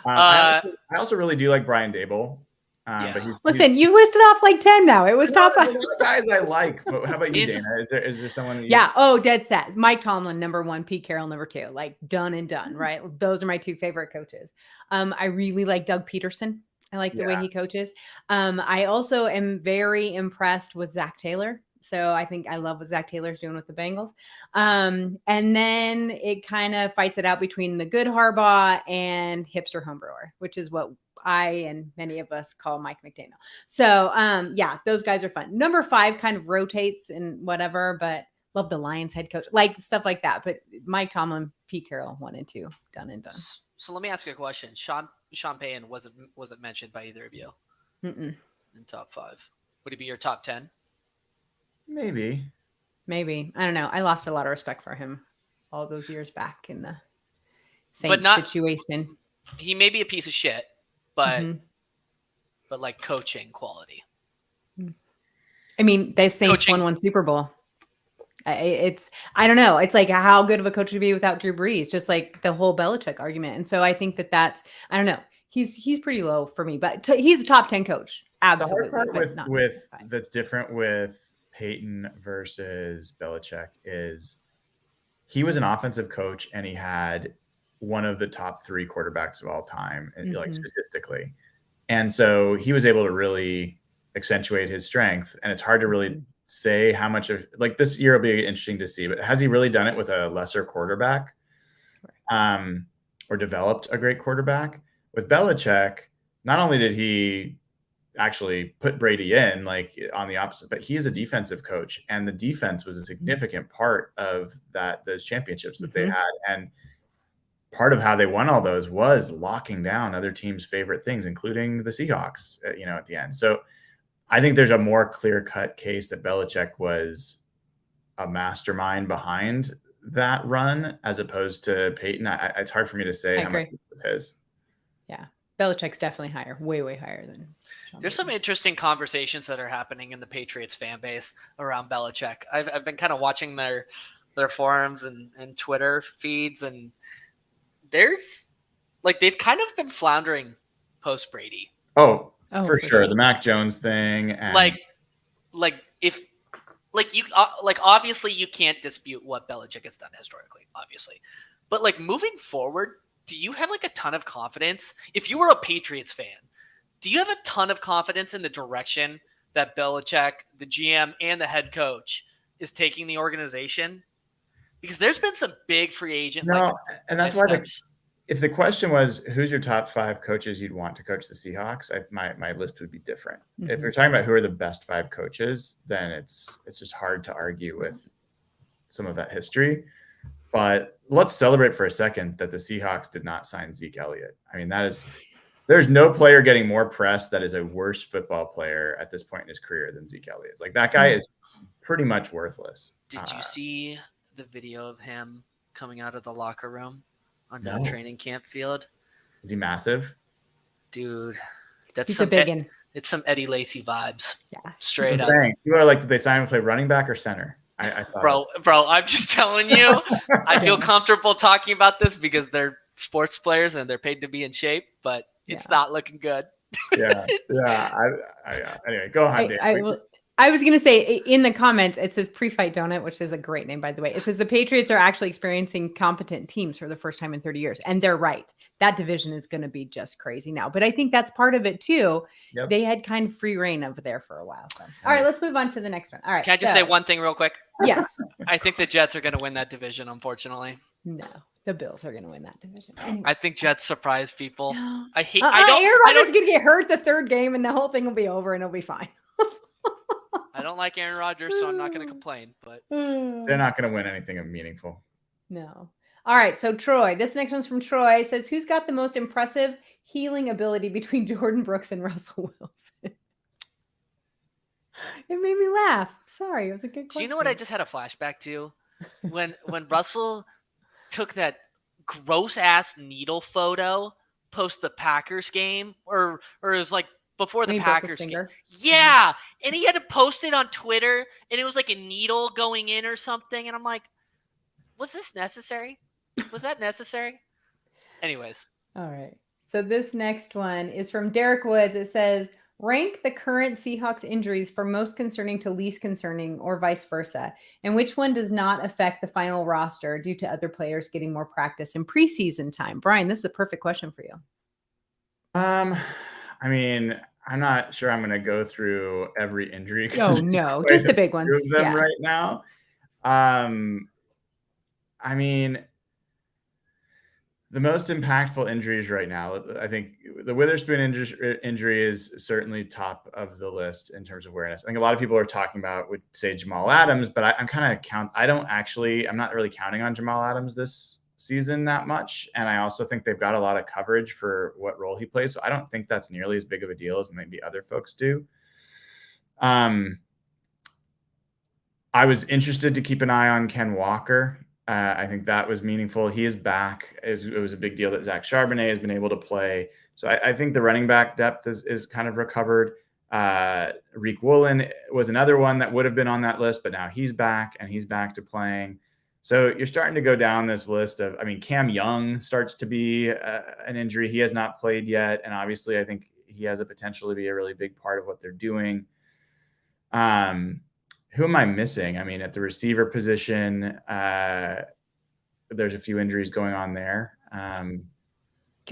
I also really do like Brian Daboll. Yeah. But Listen, you listed off like 10 now. It was top 5. Guys I like. But how about you, Dayna? Is there someone? Yeah. Oh, dead set. Mike Tomlin, number 1. Pete Carroll, number 2. Like done and done. Right. Those are my 2 favorite coaches. I really like Doug Peterson. I like the way he coaches. I also am very impressed with Zach Taylor. So I think I love what Zach Taylor's doing with the Bengals. And then it kind of fights it out between the good Harbaugh and hipster homebrewer, which is what I and many of us call Mike McDaniel. So yeah, those guys are fun. Number 5 kind of rotates and whatever, but love the Lions head coach, like stuff like that. But Mike Tomlin, Pete Carroll, 1 and 2, done and done. So let me ask you a question. Sean Payton wasn't mentioned by either of you in top 5. Would it be your top 10? Maybe. I don't know. I lost a lot of respect for him all those years back in the Saints situation. He may be a piece of shit, but like coaching quality. I mean, the Saints won 1 Super Bowl. I don't know. It's like, how good of a coach would be without Drew Brees? Just like the whole Belichick argument. And so I think that's, I don't know. He's pretty low for me, but he's a top 10 coach. Absolutely. The hard part with that's different with Peyton versus Belichick is he was an offensive coach and he had one of the top 3 quarterbacks of all time, like statistically. And so he was able to really accentuate his strength. And it's hard to really say how much of, like, this year will be interesting to see, but has he really done it with a lesser quarterback or developed a great quarterback? With Belichick, not only did he actually put Brady in, like, on the opposite, but he is a defensive coach, and the defense was a significant part of those championships that they had. And part of how they won all those was locking down other teams' favorite things, including the Seahawks, at the end. So I think there's a more clear-cut case that Belichick was a mastermind behind that run as opposed to Peyton. It's hard for me to say how much was his. Yeah. Belichick's definitely higher, way, way higher than Sean There's Payton. some interesting conversations that are happening in the Patriots fan base around Belichick. I've been kind of watching their forums and Twitter feeds, and there's like, they've kind of been floundering post Brady. Oh, for sure. The Mac Jones thing. And obviously you can't dispute what Belichick has done historically, obviously. But like, moving forward, do you have like a ton of confidence? If you were a Patriots fan, do you have a ton of confidence in the direction that Belichick, the GM, and the head coach is taking the organization? Because there's been some big free agent and that's why if the question was who's your top 5 coaches you'd want to coach the Seahawks, my list would be different. Mm-hmm. If you're talking about who are the best 5 coaches, then it's just hard to argue with some of that history. But let's celebrate for a second that the Seahawks did not sign Zeke Elliott. I mean, there's no player getting more press that is a worse football player at this point in his career than Zeke Elliott. Like, that guy is pretty much worthless. Did you see the video of him coming out of the locker room on the training camp field? Is he massive? Dude, that's He's a big one. It's some Eddie Lacy vibes. Yeah. Straight up. You are like, did they sign him to play running back or center? I thought bro, I'm just telling you, I feel comfortable talking about this because they're sports players and they're paid to be in shape, but it's not looking good. Yeah. Anyway, go on, Dave. I was going to say in the comments, it says Pre-Fight Donut, which is a great name, by the way. It says the Patriots are actually experiencing competent teams for the first time in 30 years. And they're right. That division is going to be just crazy now. But I think that's part of it, too. Yep. They had kind of free reign over there for a while. So. All right, let's move on to the next one. All right. Can I just say one thing real quick? Yes. I think the Jets are going to win that division, unfortunately. No, the Bills are going to win that division. Anyway. I think Jets surprise people. No. I hate. Aaron Rodgers is going to get hurt the third game, and the whole thing will be over, and it'll be fine. I don't like Aaron Rodgers, so I'm not going to complain. But they're not going to win anything meaningful. No. All right. So Troy, this next one's from Troy. It says, who's got the most impressive healing ability between Jordyn Brooks and Russell Wilson? It made me laugh. Sorry, it was a good question. Do you know what I just had a flashback to? When Russell took that gross ass needle photo post the Packers game, or it was like before the Packers game. Yeah. And he had to post it on Twitter, and it was like a needle going in or something. And I'm like, was this necessary? Was that necessary? Anyways. All right. So this next one is from Derek Woods. It says, rank the current Seahawks injuries from most concerning to least concerning, or vice versa. And which one does not affect the final roster due to other players getting more practice in preseason time? Brian, this is a perfect question for you. I mean, I'm not sure I'm going to go through every injury. Oh, no, just the big ones. Right now. I mean, the most impactful injuries right now, I think the Witherspoon injury is certainly top of the list in terms of awareness. I think a lot of people are talking about would say Jamal Adams, but I'm not really counting on Jamal Adams this season that much. And I also think they've got a lot of coverage for what role he plays. So I don't think that's nearly as big of a deal as maybe other folks do. I was interested to keep an eye on Ken Walker. I think that was meaningful. He is back. It was a big deal that Zach Charbonnet has been able to play. So I think the running back depth is kind of recovered. Reek Woolen was another one that would have been on that list, but now he's back and he's back to playing. So you're starting to go down this list of, Cam Young starts to be an injury. He has not played yet. And obviously I think he has a potential to be a really big part of what they're doing. Who am I missing? At the receiver position, there's a few injuries going on there. Can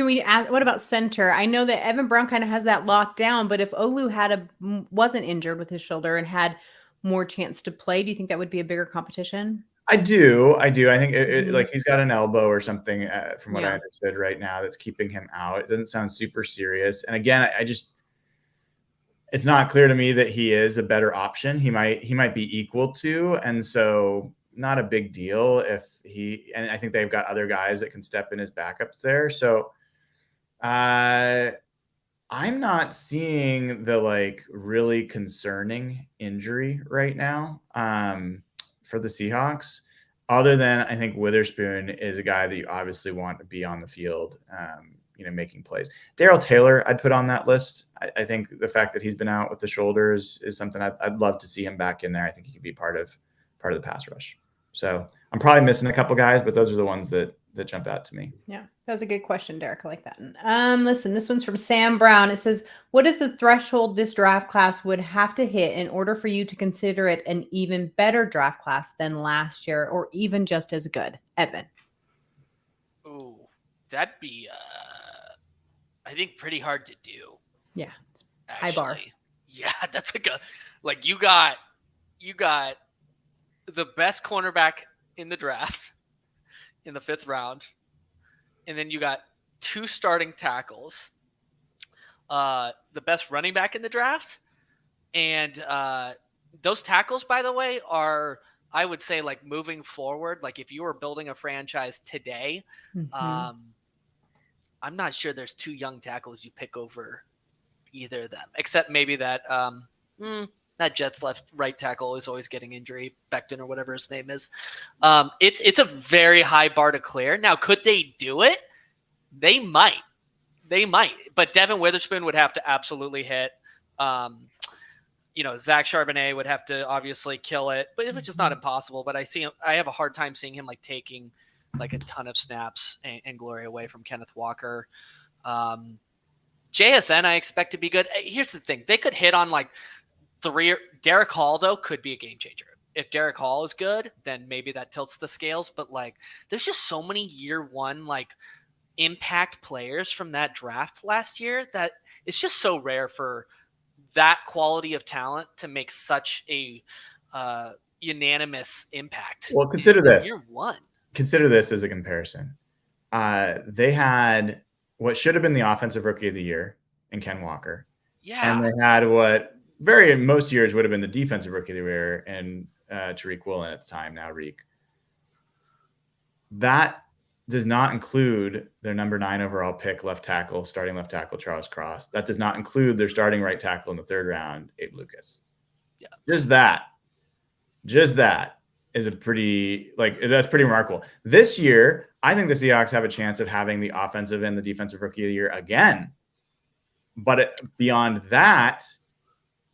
we ask, what about center? I know that Evan Brown kind of has that locked down, but if Olu wasn't injured with his shoulder and had more chance to play, do you think that would be a bigger competition? I do. I think like he's got an elbow or something from what I understood right now that's keeping him out. It doesn't sound super serious. And again, it's not clear to me that he is a better option. He might be equal to, and so not a big deal and I think they've got other guys that can step in as backups there. So I'm not seeing the really concerning injury right now for the Seahawks, other than I think Witherspoon is a guy that you obviously want to be on the field, making plays. Darrell Taylor, I'd put on that list. I think the fact that he's been out with the shoulders is something I'd love to see him back in there. I think he could be part of the pass rush. So I'm probably missing a couple guys, but those are the ones that jump out to me. Yeah, that was a good question, Derek. I like that. Listen, this one's from Sam Brown. It says, what is the threshold this draft class would have to hit in order for you to consider it an even better draft class than last year, or even just as good? Evan. Oh, That'd be, I think, pretty hard to do. Yeah. Actually. High bar. Yeah, that's like you got the best cornerback in the draft in the 5th round, and then you got 2 starting tackles, the best running back in the draft, and those tackles, by the way, are, I would say, like, moving forward, like if you were building a franchise today, I'm not sure there's 2 young tackles you pick over either of them, except maybe that that Jets right tackle is always getting injury, Becton or whatever his name is. It's a very high bar to clear. Now, could they do it? They might, but Devin Witherspoon would have to absolutely hit. Zach Charbonnet would have to obviously kill it, but it's just not impossible. But I have a hard time seeing him like taking like a ton of snaps and glory away from Kenneth Walker. JSN, I expect to be good. Here's the thing. They could hit on like 3. Derek Hall, though, could be a game changer. If Derek Hall is good, then maybe that tilts the scales. But like, there's just so many year one, like, impact players from that draft last year that it's just so rare for that quality of talent to make such a unanimous impact. Well, consider this. Year one. Consider this as a comparison. They had what should have been the offensive rookie of the year in Ken Walker. Yeah. And they had what most years would have been the defensive rookie of the year and Tariq Woolen at the time, now Reek. That does not include their number 9 overall pick, starting left tackle, Charles Cross. That does not include their starting right tackle in the 3rd round, Abe Lucas. Yeah. Just that is that's pretty remarkable. This year, I think the Seahawks have a chance of having the offensive and the defensive rookie of the year again. But beyond that,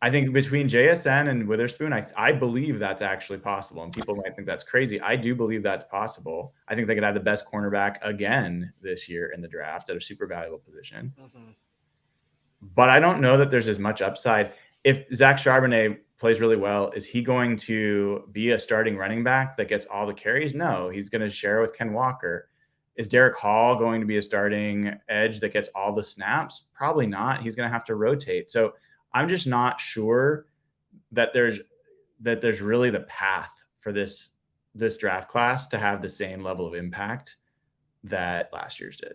I think between JSN and Witherspoon, I believe that's actually possible. And people might think that's crazy. I do believe that's possible. I think they could have the best cornerback again this year in the draft at a super valuable position. Mm-hmm. But I don't know that there's as much upside. If Zach Charbonnet plays really well, is he going to be a starting running back that gets all the carries? No, he's going to share with Ken Walker. Is Derek Hall going to be a starting edge that gets all the snaps? Probably not. He's going to have to rotate. So I'm just not sure that there's really the path for this draft class to have the same level of impact that last year's did.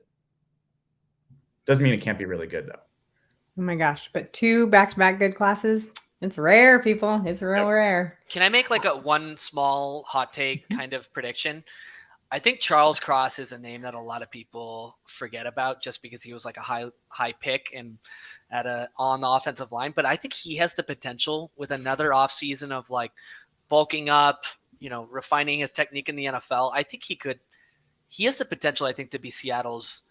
Doesn't mean it can't be really good, though. Oh my gosh. But 2 back-to-back good classes. It's rare, people. It's real rare. Can I make like one small hot take kind of prediction? I think Charles Cross is a name that a lot of people forget about just because he was like a high pick and on the offensive line. But I think he has the potential with another offseason of like bulking up, refining his technique in the NFL. I think he has the potential, I think, to be Seattle's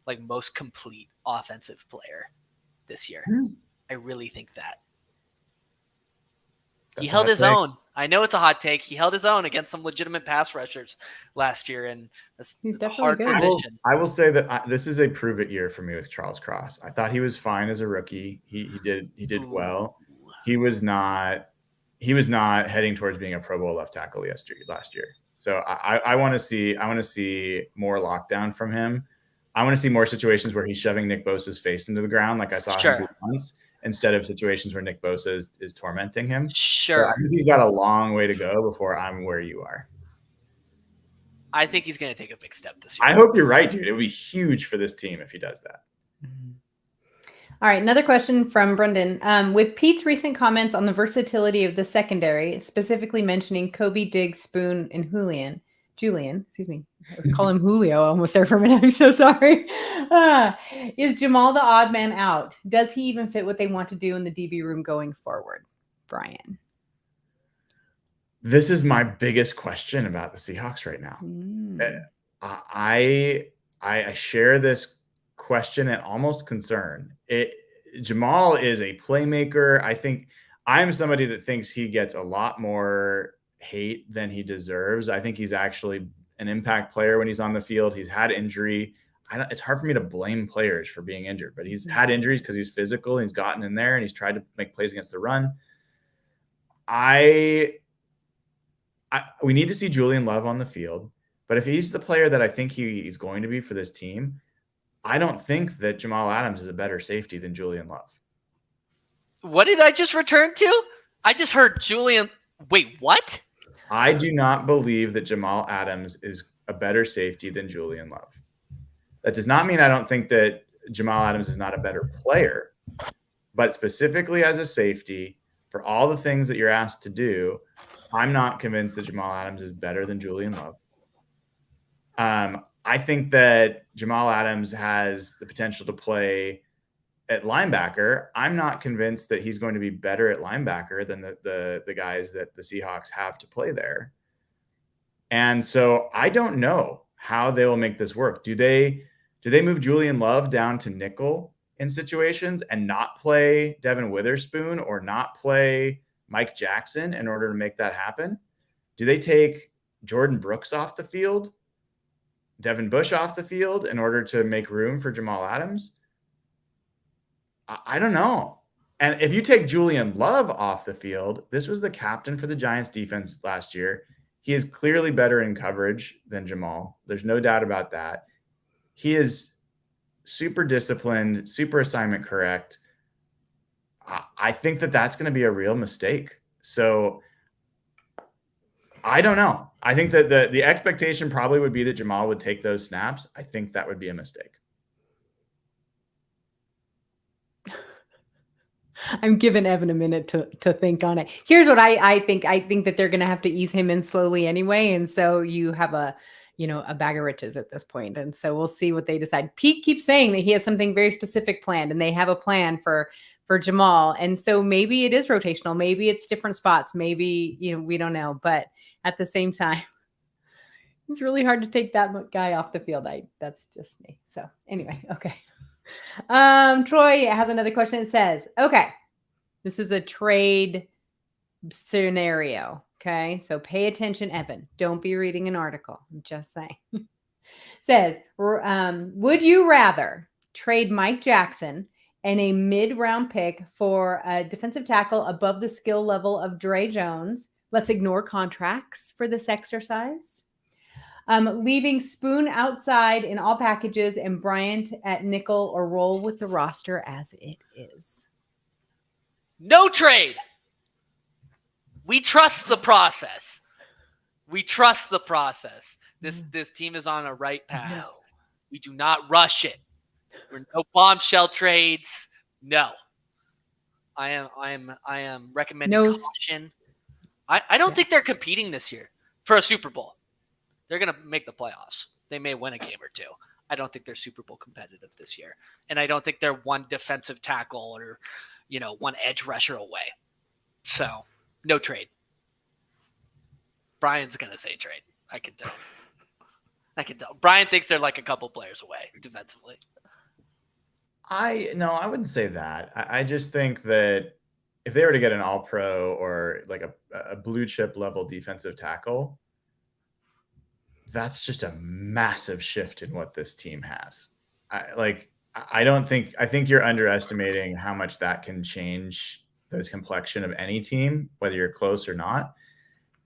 like most complete offensive player this year. I really think that. He held his own. I know it's a hot take. He held his own against some legitimate pass rushers last year, and it's a hard position. I will say that this is a prove it year for me with Charles Cross. I thought he was fine as a rookie. He did well. He was not heading towards being a Pro Bowl left tackle last year. So I want to see more lockdown from him. I want to see more situations where he's shoving Nick Bosa's face into the ground, like I saw him do once, instead of situations where Nick Bosa is tormenting him. Sure. So I think he's got a long way to go before I'm where you are. I think he's going to take a big step this year. I hope you're right, dude. It would be huge for this team if he does that. All right, another question from Brendan. With Pete's recent comments on the versatility of the secondary, specifically mentioning Kobe, Diggs, Spoon, and Julian, excuse me, I call him Julio almost there for a minute. I'm so sorry. Is Jamal the odd man out? Does he even fit what they want to do in the DB room going forward? Brian. This is my biggest question about the Seahawks right now. I share this question and almost concern. Jamal is a playmaker. I think I'm somebody that thinks he gets a lot more hate than he deserves. I think he's actually an impact player when he's on the field. He's had injury. It's hard for me to blame players for being injured, but he's had injuries because he's physical and he's gotten in there and he's tried to make plays against the run. We need to see Julian Love on the field. But if he's the player that I think he's going to be for this team, I don't think that Jamal Adams is a better safety than Julian Love. What did I just return to? I just heard Julian. Wait, what? I do not believe that Jamal Adams is a better safety than Julian Love. That does not mean I don't think that Jamal Adams is not a better player, but specifically as a safety, for all the things that you're asked to do, I'm not convinced that Jamal Adams is better than Julian Love. I think that Jamal Adams has the potential to play at linebacker. I'm not convinced that he's going to be better at linebacker than the guys that the Seahawks have to play there. And so I don't know how they will make this work. Do they move Julian Love down to nickel in situations and not play Devin Witherspoon or not play Mike Jackson in order to make that happen? Do they take Jordyn Brooks off the field, Devin Bush off the field in order to make room for Jamal Adams? I don't know. And if you take Julian Love off the field, this was the captain for the Giants defense last year. He is clearly better in coverage than Jamal. There's no doubt about that. He is super disciplined, super assignment correct. I think that that's going to be a real mistake. So I don't know. I think that the expectation probably would be that Jamal would take those snaps. I think that would be a mistake. I'm giving Evan a minute to think on it. Here's what I think. I think that they're going to have to ease him in slowly anyway. And so you have a bag of riches at this point. And so we'll see what they decide. Pete keeps saying that he has something very specific planned and they have a plan for Jamal. And so maybe it is rotational. Maybe it's different spots. Maybe, we don't know. But at the same time, it's really hard to take that guy off the field. That's just me. So anyway, okay. Troy has another question. It says, okay, this is a trade scenario. Okay. So pay attention, Evan. Don't be reading an article. I'm just saying. Says, would you rather trade Mike Jackson and a mid-round pick for a defensive tackle above the skill level of Dre Jones? Let's ignore contracts for this exercise. Leaving Spoon outside in all packages and Bryant at nickel, or roll with the roster as it is? No trade. We trust the process. This team is on a right path. No. We do not rush it. We're no bombshell trades. No. I am recommending caution. I don't think they're competing this year for a Super Bowl. They're going to make the playoffs. They may win a game or two. I don't think they're Super Bowl competitive this year. And I don't think they're one defensive tackle or, one edge rusher away. So, no trade. Brian's going to say trade. I can tell. Brian thinks they're like a couple players away defensively. I wouldn't say that. I just think that if they were to get an all-pro or like a blue chip level defensive tackle, that's just a massive shift in what this team has. I think you're underestimating how much that can change the complexion of any team, whether you're close or not.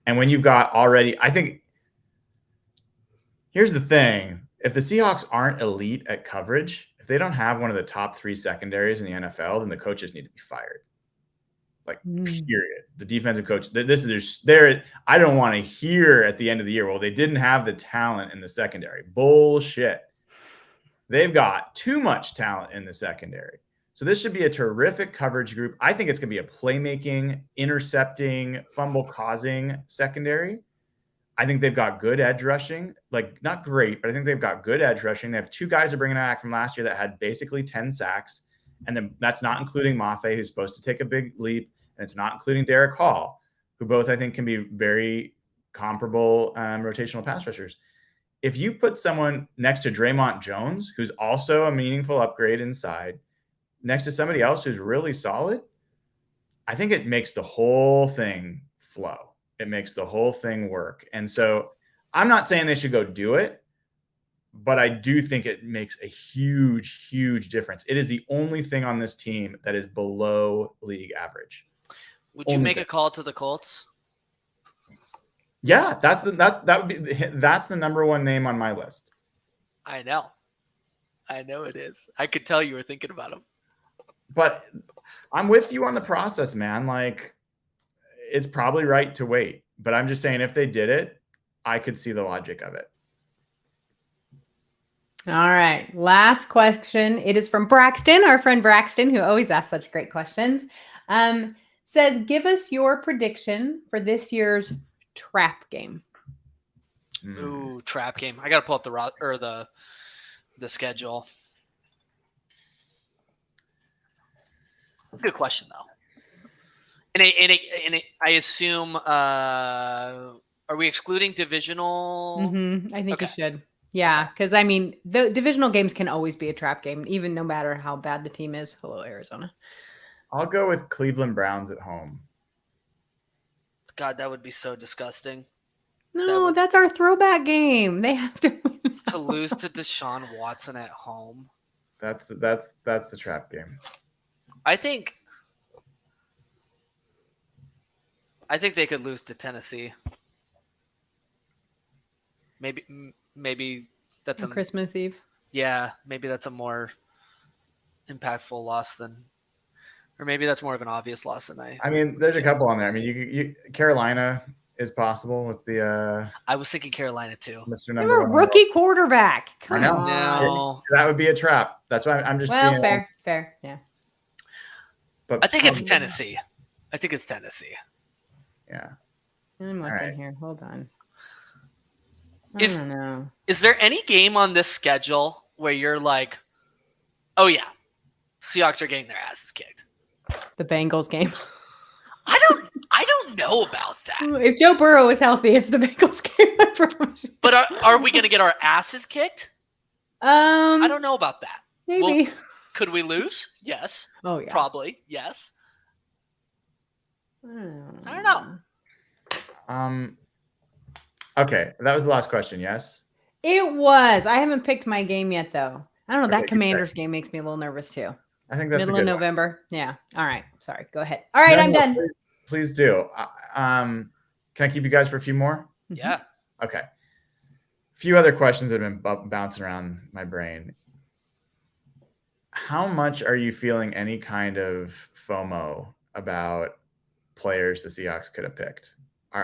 And when you've got already, I think here's the thing. If the Seahawks aren't elite at coverage, if they don't have one of the top 3 secondaries in the NFL, then the coaches need to be fired. Period. The defensive coach. I don't want to hear at the end of the year, well, they didn't have the talent in the secondary. Bullshit. They've got too much talent in the secondary. So this should be a terrific coverage group. I think it's going to be a playmaking, intercepting, fumble-causing secondary. I think they've got good edge rushing. Not great, but I think they've got good edge rushing. They have 2 guys they're bringing back from last year that had basically 10 sacks. And then that's not including Mafe, who's supposed to take a big leap. And it's not including Derek Hall, who both I think can be very comparable rotational pass rushers. If you put someone next to Draymond Jones, who's also a meaningful upgrade inside, next to somebody else who's really solid, I think it makes the whole thing flow. It makes the whole thing work. And so I'm not saying they should go do it, but I do think it makes a huge, huge difference. It is the only thing on this team that is below league average. Would you make a call to the Colts? Yeah, that's the number one name on my list. I know it is. I could tell you were thinking about him. But I'm with you on the process, man. Like, it's probably right to wait. But I'm just saying, if they did it, I could see the logic of it. All right. Last question. It is from Braxton, our friend Braxton, who always asks such great questions. Says, give us your prediction for this year's trap game. Ooh, trap game. I got to pull up the schedule. Good question, though. And I assume, are we excluding divisional? I think you should. Yeah, because I mean, the divisional games can always be a trap game, even no matter how bad the team is. Hello, Arizona. I'll go with Cleveland Browns at home. God, that would be so disgusting. No, that's our throwback game. They have to win to lose to Deshaun Watson at home. That's the trap game. I think they could lose to Tennessee. Maybe that's on Christmas Eve. Yeah, maybe that's a more impactful loss than, or maybe that's more of an obvious loss than I mean, there's a couple on there. I mean, you Carolina is possible with the. I was thinking Carolina too. They have a rookie quarterback. Come on. No. That would be a trap. That's why I'm just. Well, fair, yeah. But I think it's Tennessee. Yeah. I'm looking here. Hold on. I don't know. Is there any game on this schedule where you're like, oh yeah, Seahawks are getting their asses kicked? The Bengals game. I don't know about that. If Joe Burrow is healthy, it's the Bengals game. I promise. But are we going to get our asses kicked? I don't know about that. Maybe. Well, could we lose? Yes. Oh yeah. Probably. Yes. I don't know. Okay, that was the last question. Yes. It was. I haven't picked my game yet, though. I don't know. That Commanders game makes me a little nervous too. I think that's middle a good of November. One. Yeah. All right. Sorry. Go ahead. All right. I'm done. Please do. Can I keep you guys for a few more? Yeah. Okay. A few other questions that have been bouncing around my brain. How much are you feeling any kind of FOMO about players the Seahawks could have picked?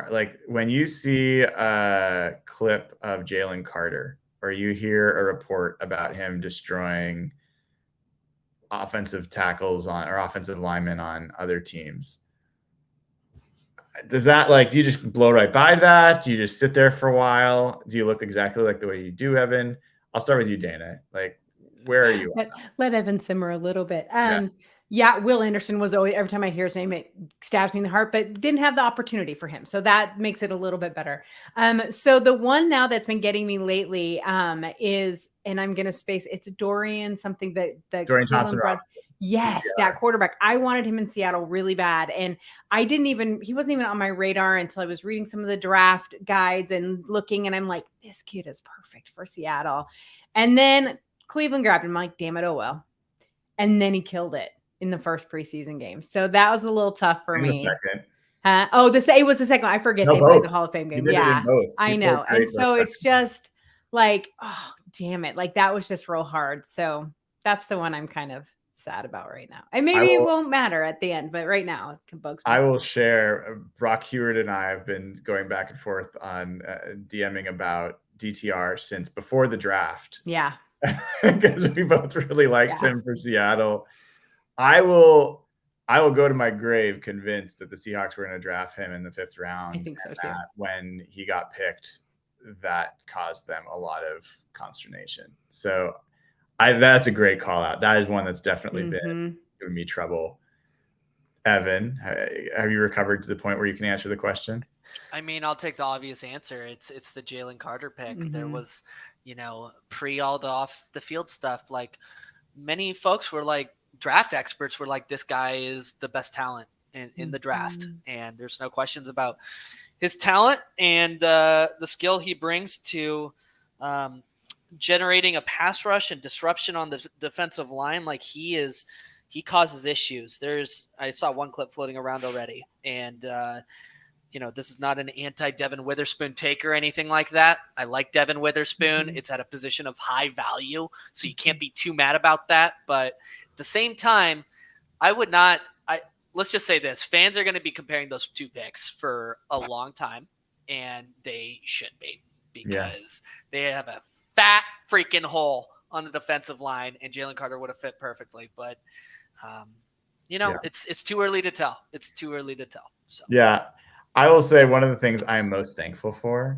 Like when you see a clip of Jalen Carter or you hear a report about him destroying offensive tackles or offensive linemen on other teams, does that do you just blow right by that? Do you just sit there for a while? Do you look exactly like the way you do, Evan? I'll start with you, Dayna. Where are you? Let Evan simmer a little bit. Yeah, Will Anderson was always, every time I hear his name, it stabs me in the heart, but didn't have the opportunity for him. So that makes it a little bit better. So the one now that's been getting me lately is, and I'm going to space, it's Dorian something that Dorian Thompson. Yes, yeah. That quarterback. I wanted him in Seattle really bad. And he wasn't even on my radar until I was reading some of the draft guides and looking, and I'm like, this kid is perfect for Seattle. And then Cleveland grabbed him. I'm like, damn it, oh well. And then he killed it in the first preseason game. So that was a little tough for me. Second. It was the second one. I forget they played the Hall of Fame game. Yeah, I know. And so it's just like, oh, damn it. That was just real hard. So that's the one I'm kind of sad about right now. And maybe it won't matter at the end, but right now it bugs me. I will share. Brock Hewitt and I have been going back and forth on DMing about DTR since before the draft. Yeah. Because we both really liked him for Seattle. I will go to my grave convinced that the Seahawks were going to draft him in the 5th round. I think so too. When he got picked, that caused them a lot of consternation. So that's a great call out. That is one that's definitely been giving me trouble. Evan, have you recovered to the point where you can answer the question? I mean, I'll take the obvious answer. It's the Jalen Carter pick. There was, pre all the off the field stuff. Many folks were draft experts were like, this guy is the best talent in the draft. And there's no questions about his talent and the skill he brings to generating a pass rush and disruption on the defensive line. He causes issues. I saw one clip floating around already. And this is not an anti-Devin Witherspoon take or anything like that. I like Devin Witherspoon. It's at a position of high value, so you can't be too mad about that. But at the same time, let's just say this. Fans are going to be comparing those two picks for a long time, and they should be because they have a fat freaking hole on the defensive line, and Jalen Carter would have fit perfectly. But, it's too early to tell. It's too early to tell. So. Yeah. I will say one of the things I'm most thankful for,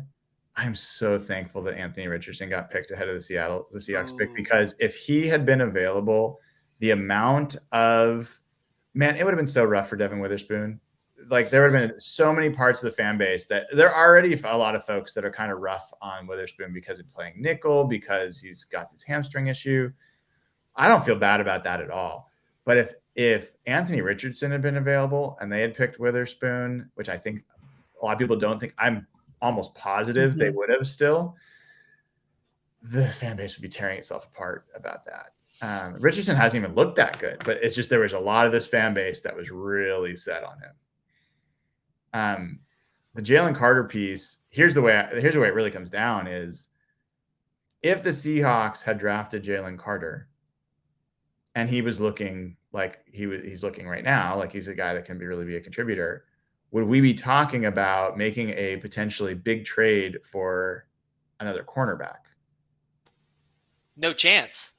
I'm so thankful that Anthony Richardson got picked ahead of the Seahawks pick, because if he had been available, the amount of – man, it would have been so rough for Devin Witherspoon. Like, there would have been so many parts of the fan base that there are already a lot of folks that are kind of rough on Witherspoon because of playing nickel, because he's got this hamstring issue. I don't feel bad about that at all. But if Anthony Richardson had been available and they had picked Witherspoon, which I think a lot of people don't think, I'm almost positive they would have still, the fan base would be tearing itself apart about that. Richardson hasn't even looked that good, but it's just there was a lot of this fan base that was really set on him. The Jalen Carter piece, here's the way it really comes down is, if the Seahawks had drafted Jalen Carter and he was looking like he's looking right now, like he's a guy that can really be a contributor, would we be talking about making a potentially big trade for another cornerback? No chance.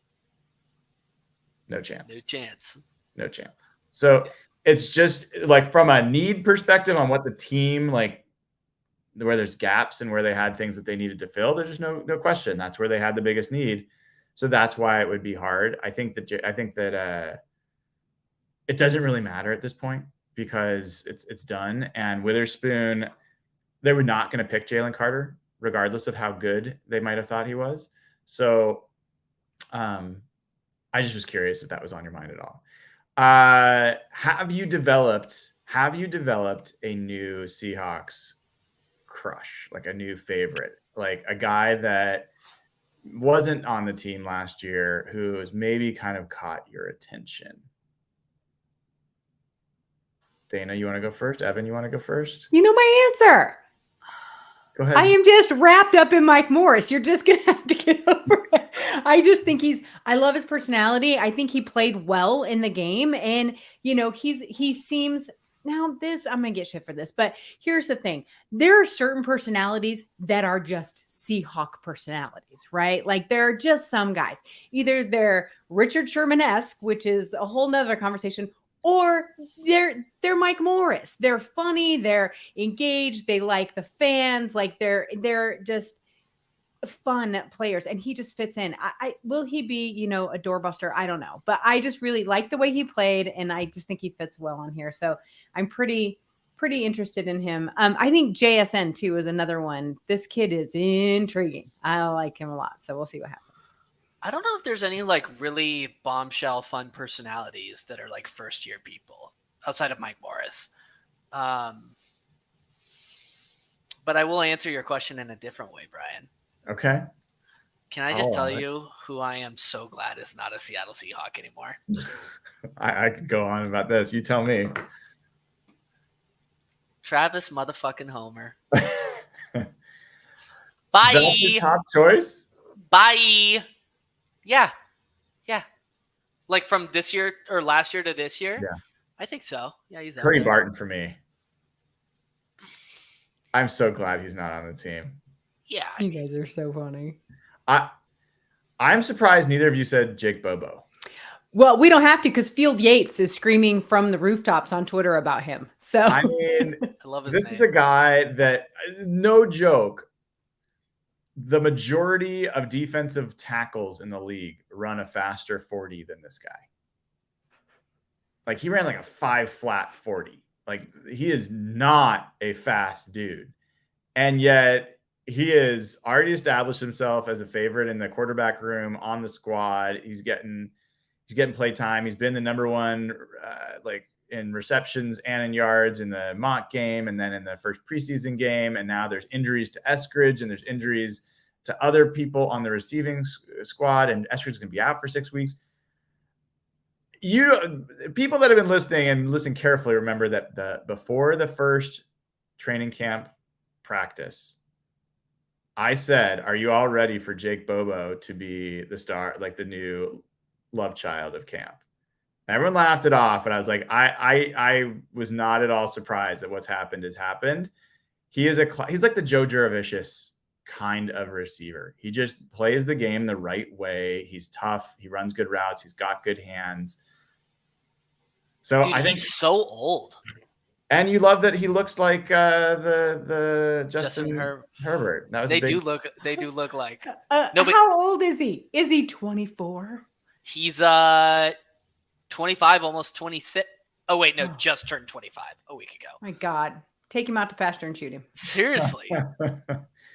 No chance. No chance. No chance. So it's just like, from a need perspective on what the team, like where there's gaps and where they had things that they needed to fill, there's just no question. That's where they had the biggest need. So that's why it would be hard. I think that it doesn't really matter at this point, because it's done. And Witherspoon, they were not going to pick Jalen Carter, regardless of how good they might have thought he was. So I just was curious if that was on your mind at all. Have you developed a new Seahawks crush, like a new favorite, like a guy that wasn't on the team last year who has maybe kind of caught your attention? Dayna, you want to go first? Evan, you want to go first? You know my answer. Go ahead. I am just wrapped up in Mike Morris. You're just going to have to get over it. I just think I love his personality. I think he played well in the game. And, he seems, now this, I'm going to get shit for this, but here's the thing. There are certain personalities that are just Seahawk personalities, right? Like, there are just some guys, either they're Richard Sherman-esque, which is a whole nother conversation, or they're Mike Morris. They're funny. They're engaged. They like the fans. Like, they're just fun players, and he just fits in. Will he be, a doorbuster? I don't know, but I just really like the way he played, and I just think he fits well on here. So I'm pretty interested in him. I think JSN too is another one. This kid is intriguing. I like him a lot. So we'll see what happens. I don't know if there's any like really bombshell fun personalities that are like first year people outside of Mike Morris. But I will answer your question in a different way, Brian. Okay. Can I just tell you who I am so glad is not a Seattle Seahawk anymore? I could go on about this. You tell me. Travis motherfucking Homer. Bye. That's your top choice? Bye. Yeah. Like from this year or last year to this year? Yeah. I think so. Yeah, he's Cody Barton for me. I'm so glad he's not on the team. Yeah. You guys are so funny. I'm surprised neither of you said Jake Bobo. Well, we don't have to, because Field Yates is screaming from the rooftops on Twitter about him. So I mean, I love his this name. is a guy that, no joke, the majority of defensive tackles in the league run a faster 40 than this guy. Like, he ran like a 5-flat 40. Like, he is not a fast dude. And yet he has already established himself as a favorite in the quarterback room, on the squad. He's getting play time. He's been the number one, like in receptions and in yards in the mock game, and then in the first preseason game. And now there's injuries to Eskridge, and there's injuries to other people on the receiving squad, and Eskridge is going to be out for 6 weeks. People that have been listening and listen carefully remember that before the first training camp practice, I said, "Are you all ready for Jake Bobo to be the star, like the new love child of camp?" And everyone laughed it off, and I was like, I was not at all surprised that what's happened has happened. He's like the Joe Juravicius kind of receiver. He just plays the game the right way. He's tough. He runs good routes. He's got good hands. So Dude, I think he's so old. And you love that he looks like the Justin Herbert. That was They do look like. No, but how old is he? Is he 24? He's 25, almost 26. Oh wait, no, just turned 25 a week ago. My God, take him out to pasture and shoot him. Seriously.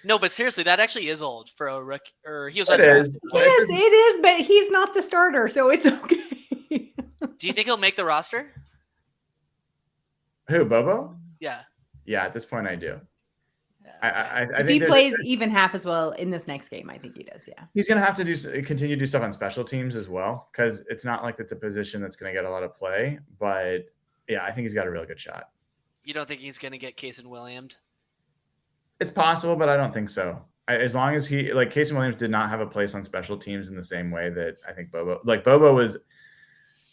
No, but seriously, that actually is old for a rookie. Or he was. It is, but he's not the starter, so it's okay. Do you think he'll make the roster? Who, Bobo? Yeah. Yeah, at this point, I do. Yeah. I if think he plays even half as well in this next game, I think he does. Yeah. He's going to have to continue to do stuff on special teams as well, because it's not like it's a position that's going to get a lot of play. But yeah, I think he's got a real good shot. You don't think he's going to get Casey Williams? It's possible, but I don't think so. As long as Casey Williams did not have a place on special teams in the same way that I think Bobo was.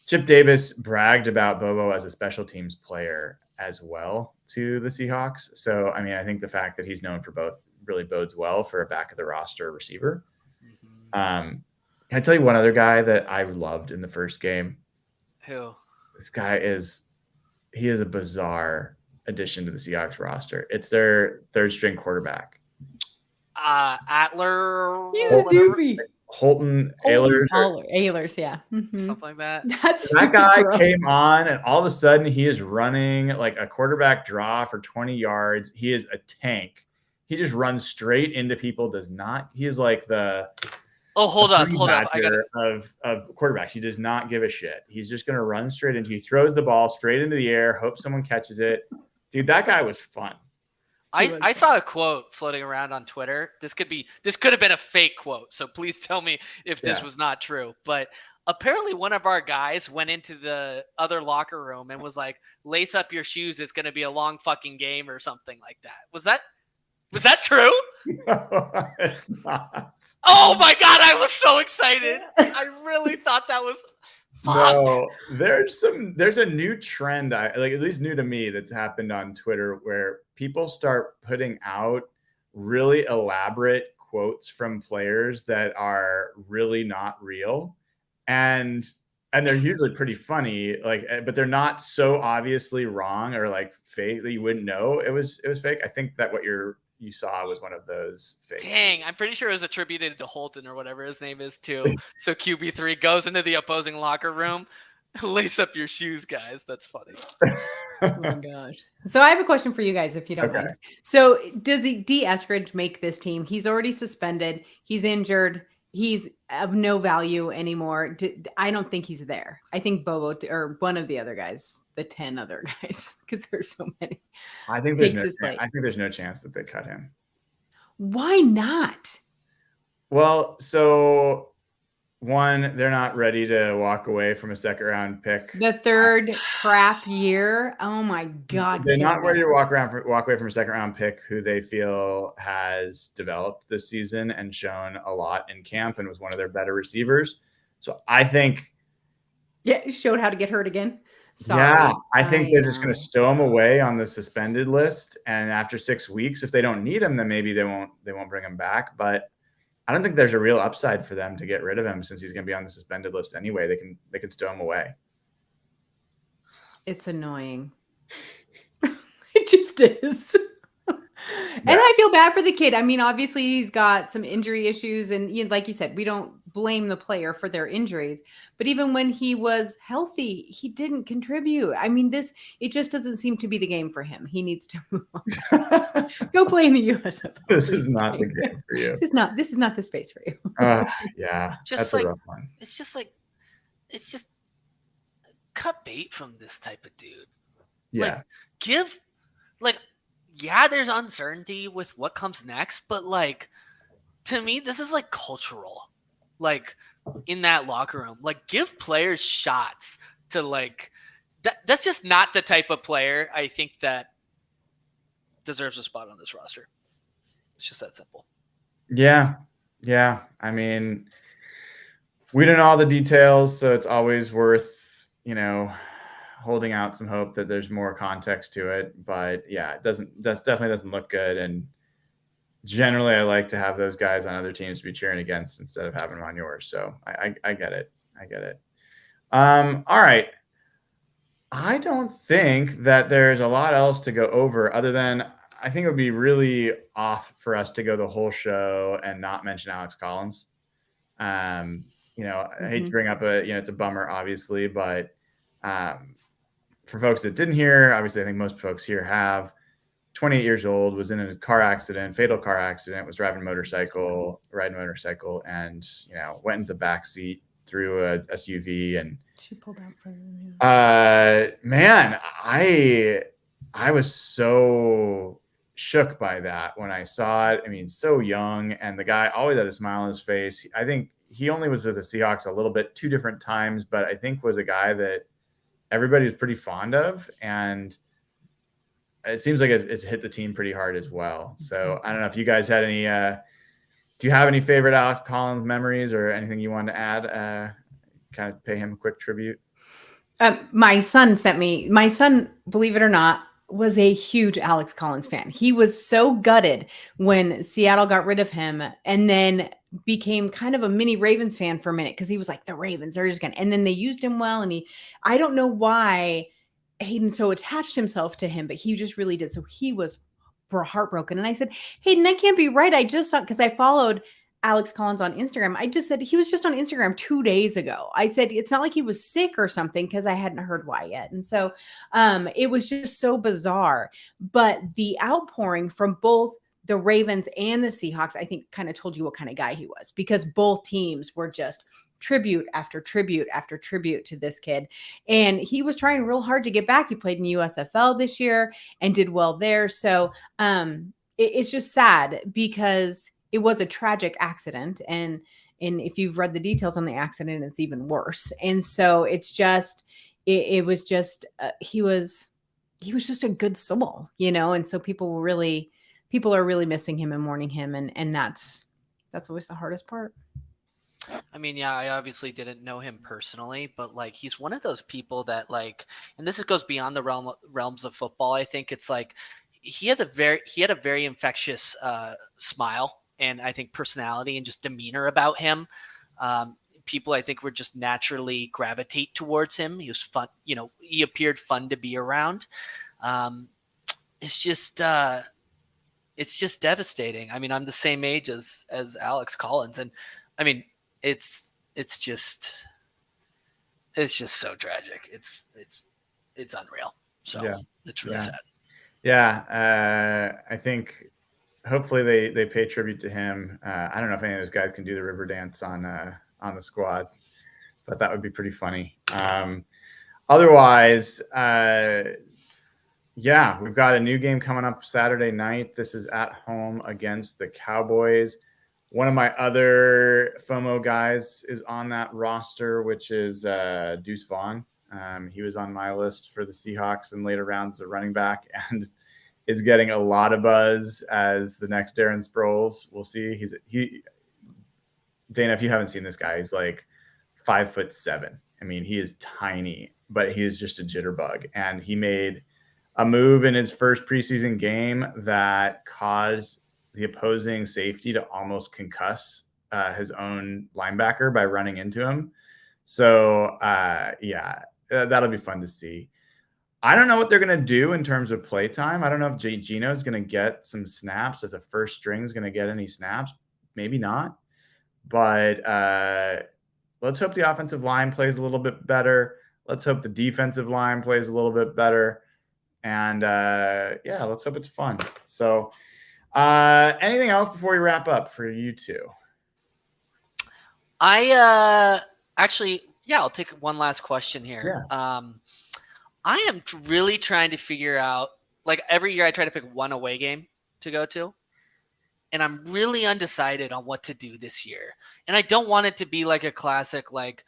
Chip Davis bragged about Bobo as a special teams player as well to the Seahawks. So, I mean, I think the fact that he's known for both really bodes well for a back of the roster receiver. Mm-hmm. Can I tell you one other guy that I loved in the first game? Who? This guy is a bizarre addition to the Seahawks roster. It's their third string quarterback. Adler. He's a doofy. Holton Ahlers, yeah. Mm-hmm. Something like that. That guy came on, and all of a sudden he is running like a quarterback draw for 20 yards. He is a tank. He just runs straight into people. He is like the hold up. Of quarterbacks. He does not give a shit. He's just going to run straight into. He throws the ball straight into the air. Hope someone catches it. Dude, that guy was fun. I saw a quote floating around on Twitter. This could have been a fake quote, so please tell me if this was not true. But apparently one of our guys went into the other locker room and was like, "Lace up your shoes. It's going to be a long fucking game," or something like that. Was that true? No, it's not. Oh my God, I was so excited. I really thought that was fun. No, there's a new trend, at least new to me, that's happened on Twitter where people start putting out really elaborate quotes from players that are really not real. And they're usually pretty funny, but they're not so obviously wrong or like fake that you wouldn't know it was fake. I think that what you saw was one of those fake. Dang, I'm pretty sure it was attributed to Holton or whatever his name is too. So QB3 goes into the opposing locker room. Lace up your shoes, guys. That's funny. Oh my gosh. So I have a question for you guys, if you don't mind. So does D. Eskridge make this team? He's already suspended. He's injured. He's of no value anymore. I don't think he's there. I think Bobo or one of the other guys, the 10 other guys, because there's so many. I think there's no chance that they cut him. Why not? Well, so one, they're not ready to walk away from a second round pick. The third crap year. Oh my God. They're not ready to walk away from a second round pick who they feel has developed this season and shown a lot in camp and was one of their better receivers. So I think. Yeah, showed how to get hurt again. Sorry. Yeah, I think they're just going to stow him away on the suspended list. And after 6 weeks, if they don't need him, then maybe they won't bring him back. But I don't think there's a real upside for them to get rid of him since he's going to be on the suspended list anyway. They can stow him away. It's annoying. It just is. And I feel bad for the kid. I mean, obviously he's got some injury issues, and like you said, we don't blame the player for their injuries. But even when he was healthy, he didn't contribute. I mean, it just doesn't seem to be the game for him. He needs to move on. Go play in the USFL. This is not the game for you. This is not the space for you. Yeah, just that's a rough one. It's just cut bait from this type of dude. Yeah, yeah, there's uncertainty with what comes next, but to me, this is cultural. In that locker room, give players shots to that's just not the type of player I think that deserves a spot on this roster. It's just that simple. Yeah. I mean, we don't know all the details, so it's always worth, holding out some hope that there's more context to it. But yeah, that definitely doesn't look good. And generally, I like to have those guys on other teams to be cheering against instead of having them on yours. So I get it. All right. I don't think that there's a lot else to go over other than I think it would be really off for us to go the whole show and not mention Alex Collins. I hate to bring up it's a bummer, obviously, but for folks that didn't hear, obviously, I think most folks here have. 28 years old, was in a fatal car accident, was riding motorcycle, and went into the back seat through a SUV, and she pulled out for him. Man, I was so shook by that when I saw it. I mean, so young, and the guy always had a smile on his face. I think he only was with the Seahawks a little bit, 2 different times, but I think was a guy that everybody was pretty fond of, and it seems like it's hit the team pretty hard as well. So I don't know if you guys had any. Do you have any favorite Alex Collins memories or anything you want to add? Kind of pay him a quick tribute. My son, believe it or not, was a huge Alex Collins fan. He was so gutted when Seattle got rid of him, and then became kind of a mini Ravens fan for a minute because he was like, the Ravens are just gonna. And then they used him well, and I don't know why Hayden so attached himself to him, but he just really did. So he was heartbroken. And I said, Hayden, that can't be right. I just saw, because I followed Alex Collins on Instagram. I just said he was just on Instagram 2 days ago. I said, it's not like he was sick or something, because I hadn't heard why yet. And so it was just so bizarre. But the outpouring from both the Ravens and the Seahawks, I think, kind of told you what kind of guy he was, because both teams were just tribute after tribute after tribute to this kid. And he was trying real hard to get back. He played in USFL this year and did well there. So it's just sad because it was a tragic accident. And if you've read the details on the accident, it's even worse. And so it's just, it was just, he was just a good soul, and so people are really missing him and mourning him. And that's always the hardest part. I mean, yeah, I obviously didn't know him personally, but like he's one of those people that like, and this goes beyond the realms of football. I think it's like he had a very infectious smile, and I think personality and just demeanor about him. People I think would just naturally gravitate towards him. He was fun, he appeared fun to be around. It's just devastating. I mean, I'm the same age as Alex Collins, and I mean, it's just so tragic. It's unreal. So yeah. It's really sad. Yeah. I think hopefully they pay tribute to him. I don't know if any of those guys can do the river dance on the squad, but that would be pretty funny. Otherwise, we've got a new game coming up Saturday night. This is at home against the Cowboys. One of my other FOMO guys is on that roster, which is Deuce Vaughn. He was on my list for the Seahawks in later rounds as a running back and is getting a lot of buzz as the next Darren Sproles. We'll see. Dayna, if you haven't seen this guy, he's like 5'7". I mean, he is tiny, but he is just a jitterbug. And he made a move in his first preseason game that caused the opposing safety to almost concuss his own linebacker by running into him. So, that'll be fun to see. I don't know what they're going to do in terms of play time. I don't know if Gino is going to get some snaps, if the first string is going to get any snaps. Maybe not. But let's hope the offensive line plays a little bit better. Let's hope the defensive line plays a little bit better. And, let's hope it's fun. So, anything else before we wrap up for you two? I'll take one last question here. Yeah. I am really trying to figure out, like every year I try to pick one away game to go to, and I'm really undecided on what to do this year. And I don't want it to be like a classic, like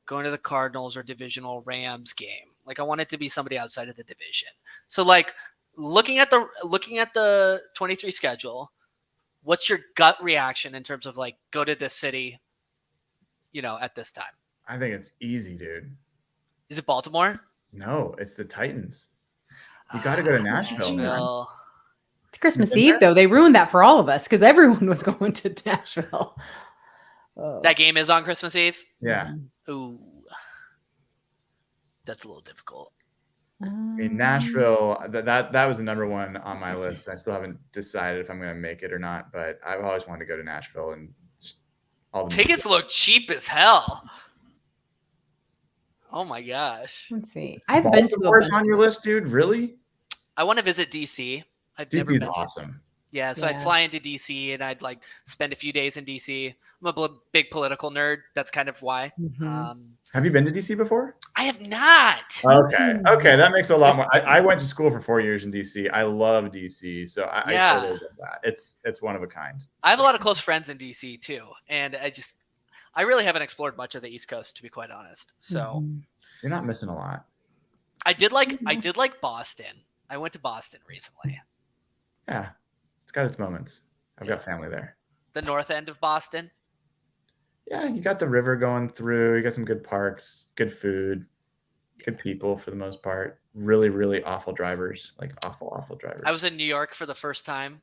going to the Cardinals or divisional Rams game. Like I want it to be somebody outside of the division. So like looking at the 23 schedule, what's your gut reaction in terms of like go to this city, at this time? I think it's easy, dude. Is it Baltimore? No, it's the Titans. You got to go to Nashville. Man. It's Christmas Eve, though. They ruined that for all of us because everyone was going to Nashville. Oh. That game is on Christmas Eve? Yeah. Ooh. That's a little difficult. I mean, Nashville, that was the number one on my list. I still haven't decided if I'm going to make it or not, but I've always wanted to go to Nashville. And all the tickets look cheap as hell. Oh, my gosh. Let's see. I've been to on your list, dude. Really? I want to visit DC. DC's awesome. Yeah, so I'd fly into DC and I'd like spend a few days in DC. I'm a big political nerd. That's kind of why. Mm-hmm. Have you been to DC before? I have not. Okay, that makes a lot more. I went to school for 4 years in DC. I love DC, so I totally get that. It's one of a kind. I have a lot of close friends in DC too, and I really haven't explored much of the East Coast, to be quite honest. So you're not missing a lot. I did like Boston. I went to Boston recently. Yeah, it's got its moments. I've got family there. The north end of Boston. Yeah, you got the river going through. You got some good parks, good food, good people for the most part. Really, really awful drivers, like awful drivers. I was in New York for the first time,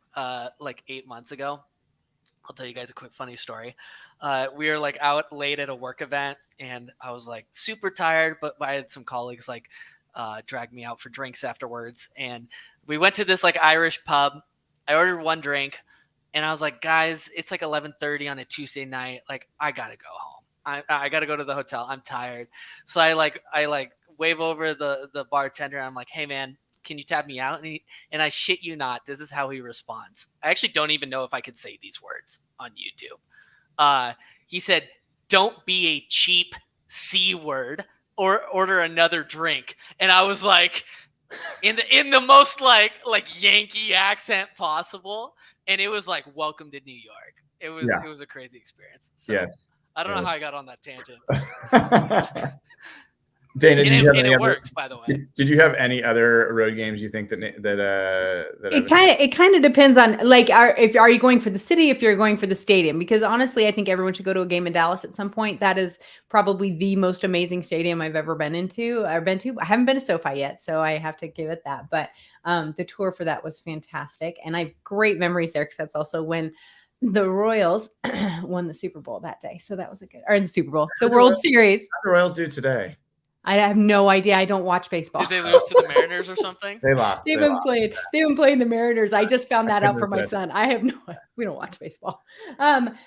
like 8 months ago. I'll tell you guys a quick funny story. We were like out late at a work event, and I was like super tired, but I had some colleagues like drag me out for drinks afterwards, and we went to this like Irish pub. I ordered one drink. And I was like, guys, it's like 11:30 on a Tuesday night. Like, I gotta go home. I gotta go to the hotel. I'm tired. So I wave over the bartender. I'm like, hey man, can you tap me out? And I shit you not, this is how he responds. I actually don't even know if I could say these words on YouTube. He said, "Don't be a cheap C word or order another drink." And I was like, in the most like Yankee accent possible. And it was like, welcome to New York. It was a crazy experience. So yes. I don't know how I got on that tangent. Dayna, it worked, by the way. Did you have any other road games you think that it kind of depends on like are you going for the city, if you're going for the stadium? Because honestly, I think everyone should go to a game in Dallas at some point. That is probably the most amazing stadium I've ever been to. I haven't been to SoFi yet, so I have to give it that. But the tour for that was fantastic, and I have great memories there because that's also when the Royals won the Super Bowl that day. So that was the Super Bowl, the World Series. How do the Royals do today? I have no idea. I don't watch baseball. Did they lose to the Mariners or something? They lost. They've been playing the Mariners. I just found that out for my son. We don't watch baseball.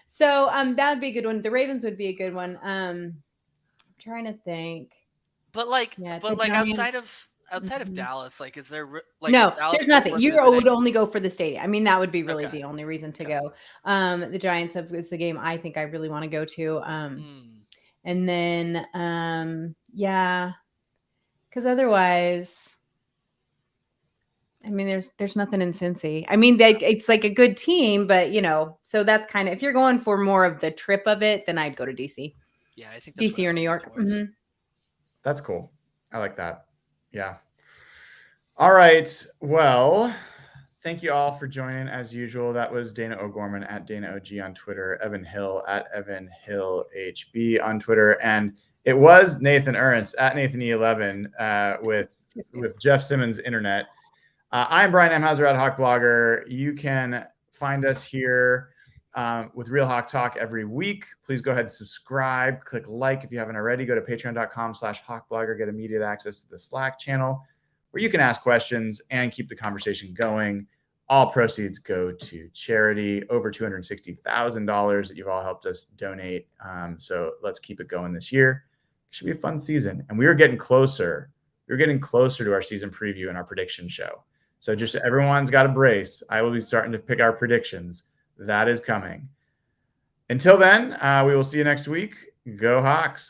So that would be a good one. The Ravens would be a good one. I'm trying to think. But outside of Dallas, like, is there like no? There's nothing. You would only go for the stadium. I mean, that would be really the only reason to go. The Giants is the game I think I really want to go to. And then, because otherwise, I mean, there's nothing in Cincy. I mean, it's like a good team, but so that's kind of, if you're going for more of the trip of it, then I'd go to DC. Yeah, I think that's DC or New York. Mm-hmm. That's cool. I like that. Yeah. All right. Well, thank you all for joining as usual. That was Dayna O'Gorman at Dayna OG on Twitter, Evan Hill at Evan Hill HB on Twitter, and it was Nathan Ernst at Nathan E11 with Jeff Simmons Internet. I'm Brian Nemhauser at Hawk Blogger. You can find us here with Real Hawk Talk every week. Please go ahead and subscribe. Click like if you haven't already. Go to patreon.com/hawkblogger. Get immediate access to the Slack channel where you can ask questions and keep the conversation going. All proceeds go to charity, over $260,000 that you've all helped us donate. So let's keep it going this year. It should be a fun season. And we are getting closer. We're getting closer to our season preview and our prediction show. So just everyone's got a brace. I will be starting to pick our predictions. That is coming. Until then, we will see you next week. Go Hawks.